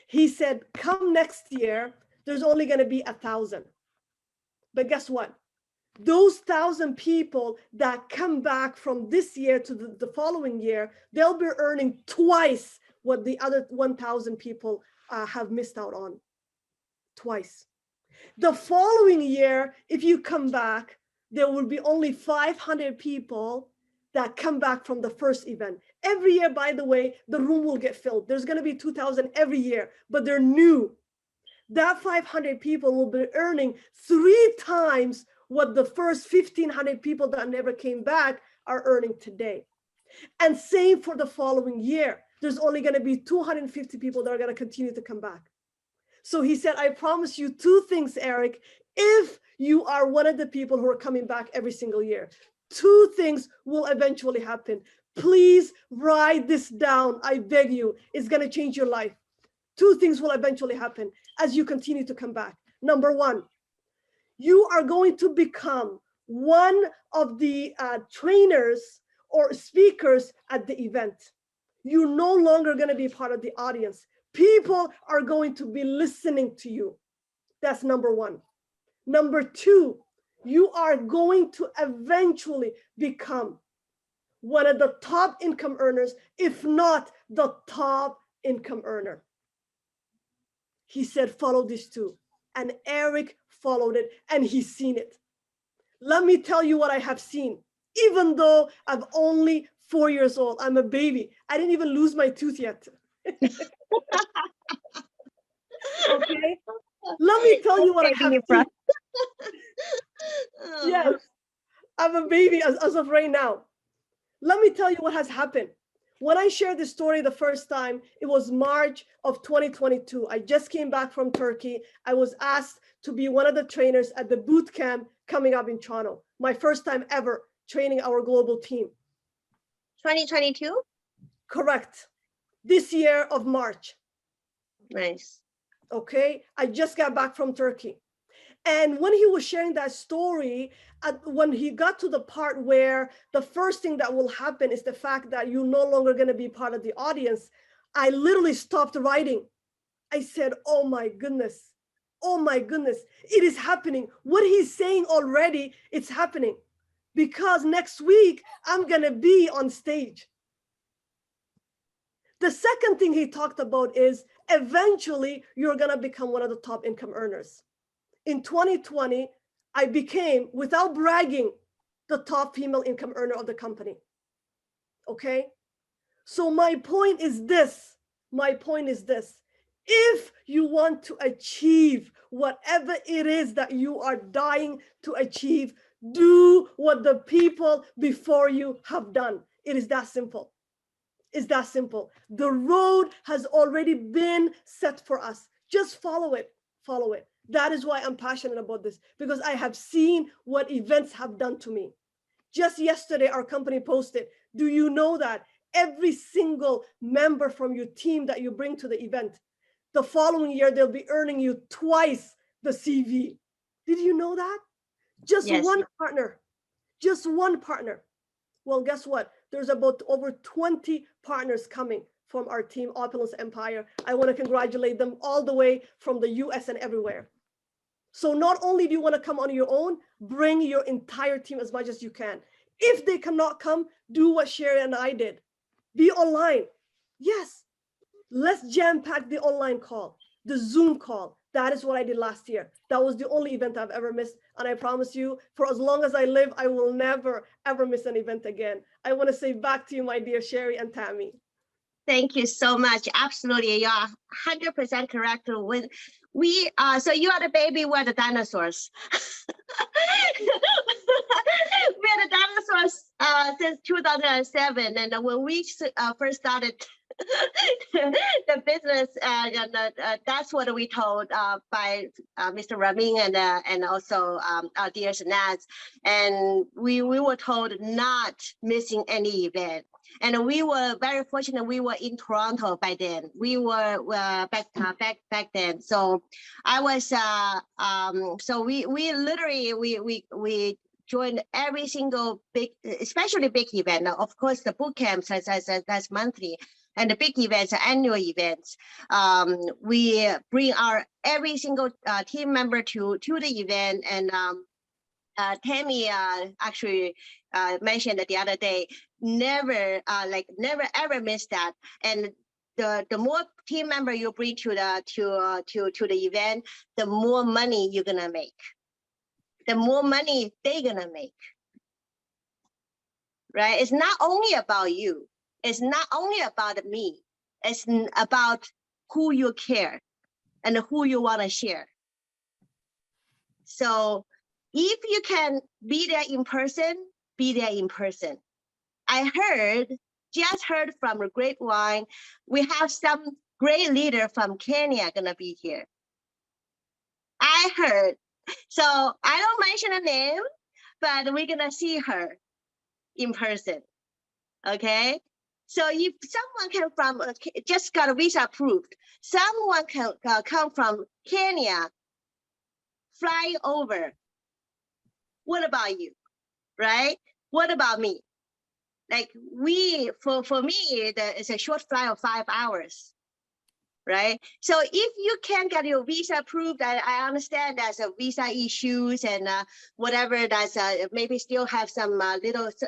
He said, come next year, there's only going to be 1,000. But guess what? Those 1,000 people that come back from this year to the following year, they'll be earning twice what the other 1,000 people have missed out on. Twice. The following year, if you come back, there will be only 500 people that come back from the first event. Every year, by the way, the room will get filled. There's going to be 2,000 every year, but they're new. That 500 people will be earning 3 times what the first 1,500 people that never came back are earning today. And same for the following year. There's only going to be 250 people that are going to continue to come back. So he said, I promise you 2 things, Eric, if you are one of the people who are coming back every single year. 2 things will eventually happen. Please write this down. I beg you. It's going to change your life. 2 things will eventually happen as you continue to come back. Number 1, you are going to become one of the trainers or speakers at the event. You're no longer going to be part of the audience. People are going to be listening to you. That's number 1. Number 2, you are going to eventually become one of the top income earners, if not the top income earner. He said, follow these 2. And Eric followed it, and he's seen it. Let me tell you what I have seen. Even though I'm only 4 years old, I'm a baby. I didn't even lose my tooth yet. Okay? Let me tell you what I have seen. Yes, I'm a baby as of right now. Let me tell you what has happened. When I shared this story the first time, it was March of 2022. I just came back from Turkey. I was asked to be one of the trainers at the boot camp coming up in Toronto. My first time ever training our global team. 2022? Correct. This year of March. Nice. Okay. I just got back from Turkey. And when he was sharing that story, when he got to the part where the first thing that will happen is the fact that you're no longer going to be part of the audience, I literally stopped writing. I said, oh my goodness. Oh my goodness. It is happening. What he's saying already, it's happening. Because next week, I'm going to be on stage. The second thing he talked about is eventually you're going to become one of the top income earners. In 2020, I became, without bragging, the top female income earner of the company. Okay? So my point is this. My point is this. If you want to achieve whatever it is that you are dying to achieve, do what the people before you have done. It is that simple. It's that simple. The road has already been set for us. Just follow it. Follow it. That is why I'm passionate about this, because I have seen what events have done to me. Just yesterday, our company posted, do you know that every single member from your team that you bring to the event, the following year, they'll be earning you twice the CV. Did you know that? Just Yes. one partner. Just one partner. Well, guess what? There's about over 20 partners coming from our team, Opulence Empire. I want to congratulate them all the way from the US and everywhere. So not only do you want to come on your own, bring your entire team as much as you can. If they cannot come, do what Sherry and I did. Be online. Yes, let's jam-pack the online call, the Zoom call. That is what I did last year. That was the only event I've ever missed. And I promise you, for as long as I live, I will never, ever miss an event again. I want to say back to you, my dear Sherry and Tammy. Thank you so much. Absolutely. You're 100% correct. When we, so you are the baby, we're the dinosaurs. We're the dinosaurs since 2007. And when we first started the business, that's what we told by Mr. Ramin and also our dear Sanaz. And we were told not missing any event. And we were very fortunate. We were in Toronto by then. We were back then. So I was so we literally we joined every single big, especially big event. Now, of course, the boot camps that's monthly, and the big events are annual events. We bring our every single team member to the event, and Tammy actually mentioned that the other day, never ever miss that. And the more team member you bring to the event, the more money you're gonna make. The more money they're gonna make. Right? It's not only about you. It's not only about me. It's about who you care and who you want to share. So if you can be there in person, be there in person. I just heard from a grapevine, we have some great leader from Kenya gonna be here. I heard. So I don't mention a name, but we're gonna see her in person. Okay. So if someone can just got a visa approved, someone can come from Kenya, fly over. What about you, right? What about me? Like for me, it's a short flight of 5 hours, right? So if you can't get your visa approved, I understand there's a visa issues and whatever. That's maybe still have some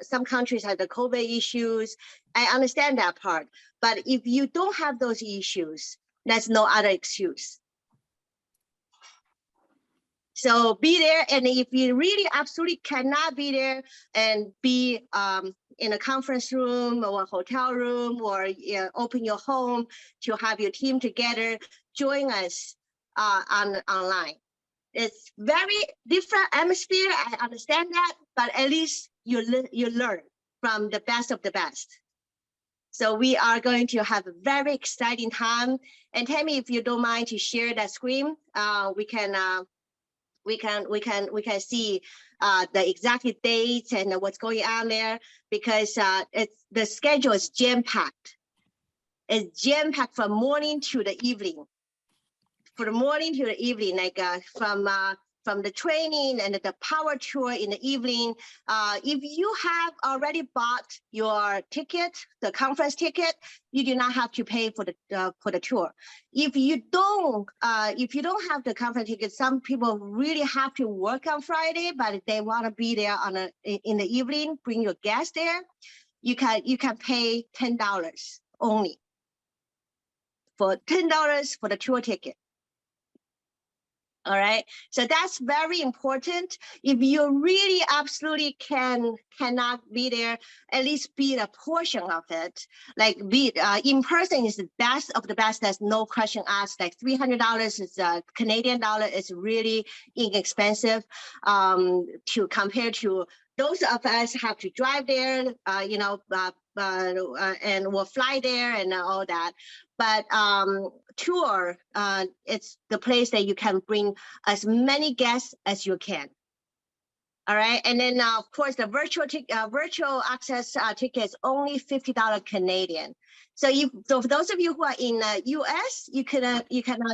some countries have the COVID issues. I understand that part. But if you don't have those issues, there's no other excuse. So be there, and if you really absolutely cannot be there and be in a conference room or a hotel room, or open your home to have your team together, join us online. It's very different atmosphere. I understand that, but at least you learn from the best of the best. So we are going to have a very exciting time. And Tammy, if you don't mind to share that screen, we can see the exact dates and what's going on there, because the schedule is jam-packed. It's jam-packed from morning to the evening. From the morning to the evening, like from the training and the power tour in the evening. If you have already bought your ticket, the conference ticket, you do not have to pay for the tour. If you don't have the conference ticket, some people really have to work on Friday, but they want to be there in the evening. Bring your guests there. You can pay $10 only. For $10 for the tour ticket. All right, so that's very important. If you really absolutely cannot be there, at least be a portion of it. Like be in person is the best of the best. There's no question asked. Like $300 is Canadian dollar is really inexpensive to compare to those of us have to drive there, and we'll fly there and all that. But tour, it's the place that you can bring as many guests as you can. All right, and then of course the virtual access ticket is only $50 Canadian. So for those of you who are in US, you cannot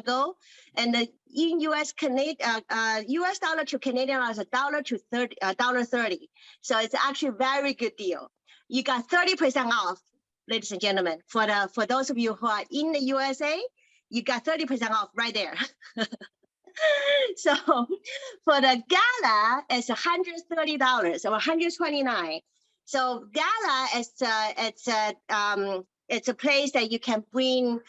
go, and in US US dollar to Canadian dollar is $1.30. So it's actually a very good deal. You got 30% off, ladies and gentlemen. For those of you who are in the USA, you got 30% off right there. So for the gala, it's $130 or $129. So gala it's a place that you can bring,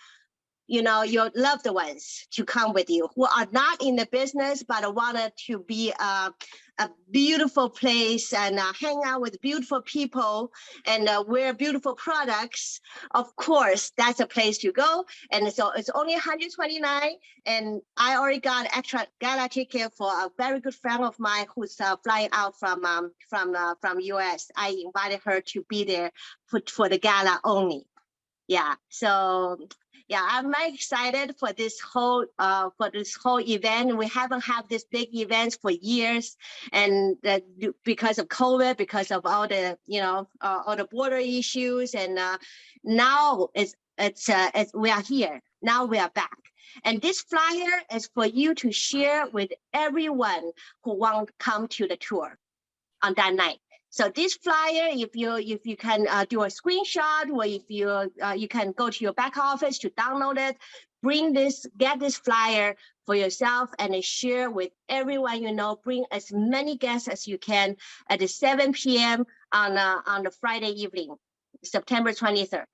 your loved ones to come with you who are not in the business but wanted to be a beautiful place and hang out with beautiful people and wear beautiful products. Of course, that's a place to go. And so it's only $129. And I already got extra gala ticket for a very good friend of mine who's flying out from US. I invited her to be there for the gala only. yeah, so yeah, I'm very excited for this whole event. We haven't had this big events for years, and because of COVID, because of all the all the border issues, and now it's we are here. Now we are back, and this flyer is for you to share with everyone who want to come to the tour on that night. So this flyer, if you can do a screenshot, or if you can go to your back office to download it, get this flyer for yourself and share with everyone you know. Bring as many guests as you can at the 7 p.m. on the Friday evening, September 23rd.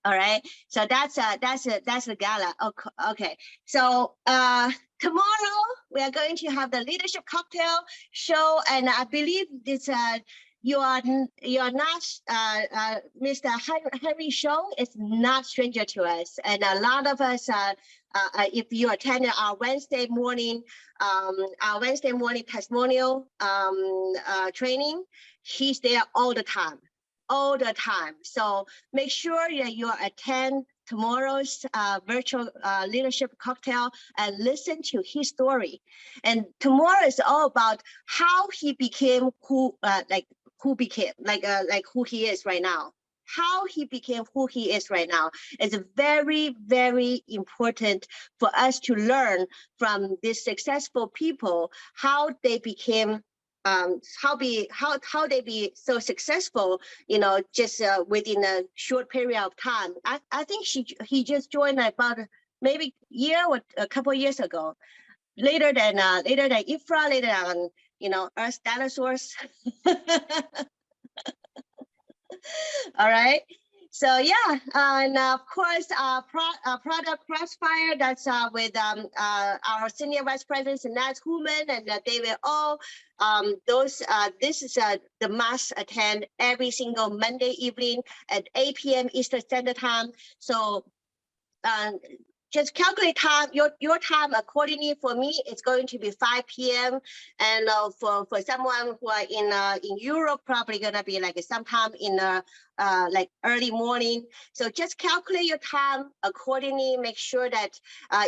All right, so that's the gala. Okay, so tomorrow we are going to have the leadership cocktail show, and I believe this you are not Mr. Henry Shong is not stranger to us, and a lot of us if you attended our Wednesday morning testimonial training, he's there all the time. So make sure that you attend tomorrow's virtual leadership cocktail and listen to his story. And tomorrow is all about how he became who he is right now. How he became who he is right now is very, very important for us to learn from these successful people, how they became how they be so successful, just within a short period of time. I think he just joined about maybe a year or a couple of years ago, later than Ifra, later than Earth dinosaurs. All right. So yeah, and of course, product Crossfire, that's with our senior vice presidents, Naz Human and David O. This is the must attend every single Monday evening at 8 p.m. Eastern Standard Time. So just calculate time, your time accordingly. For me, it's going to be 5 p.m. And for someone who are in Europe, probably gonna be like sometime in like early morning. So just calculate your time accordingly. Make sure that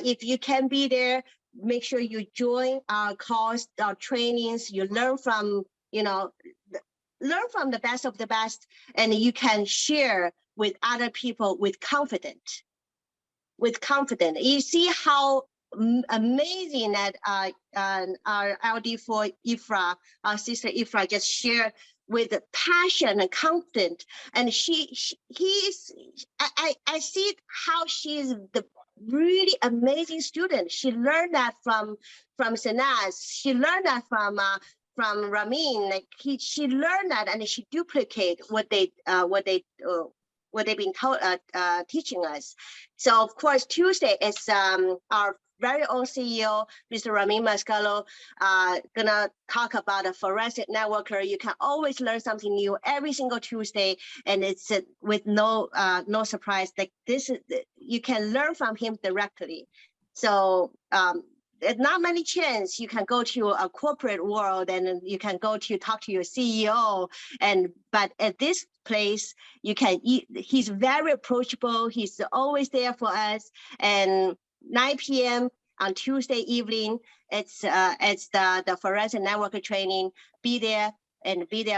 if you can be there, make sure you join our calls, our trainings. You learn from the best of the best, and you can share with other people with confidence. You see how amazing that our LD4 Ifra, our sister Ifra, just shared with passion and confidence. And I see how she's the really amazing student. She learned that from Sanaz. She learned that from Ramin. Like she learned that, and she duplicate what they've been teaching us. So of course, Tuesday is our very own CEO, Mr. Ramin Mascalo, gonna talk about a forensic networker. You can always learn something new every single Tuesday, and it's with no surprise. Like you can learn from him directly. So there's not many chance you can go to a corporate world and you can go to talk to your CEO, but at this place you can. He's very approachable. He's always there for us. And 9 p.m. on Tuesday evening, it's the forensic network training. Be there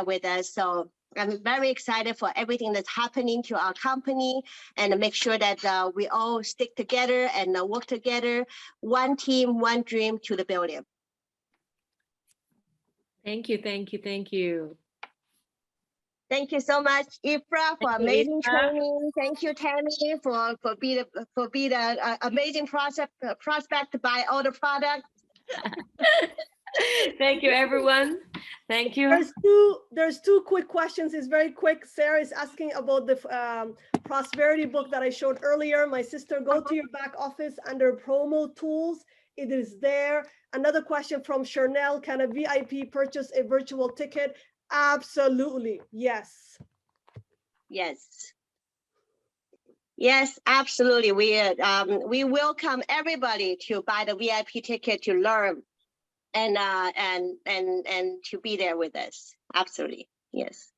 with us. So I'm very excited for everything that's happening to our company, and make sure that we all stick together and work together. One team, one dream to the building. Thank you. Thank you so much, Ifra, for amazing training. Thank you, Tammy, for being the amazing prospect to buy all the products. Thank you, everyone. Thank you. There's two quick questions. It's very quick. Sarah is asking about the prosperity book that I showed earlier. My sister, go to your back office under promo tools. It is there. Another question from Chanel: can a VIP purchase a virtual ticket? Absolutely, yes. Yes, absolutely. We welcome everybody to buy the VIP ticket to learn and to be there with us. Absolutely, yes.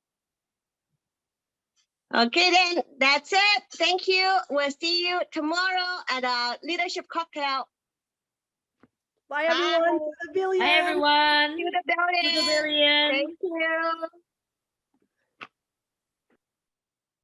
Okay, then that's it. Thank you. We'll see you tomorrow at a leadership cocktail. Bye, everyone. To the Bye, billion. everyone. To the To the building. billion. Thank you.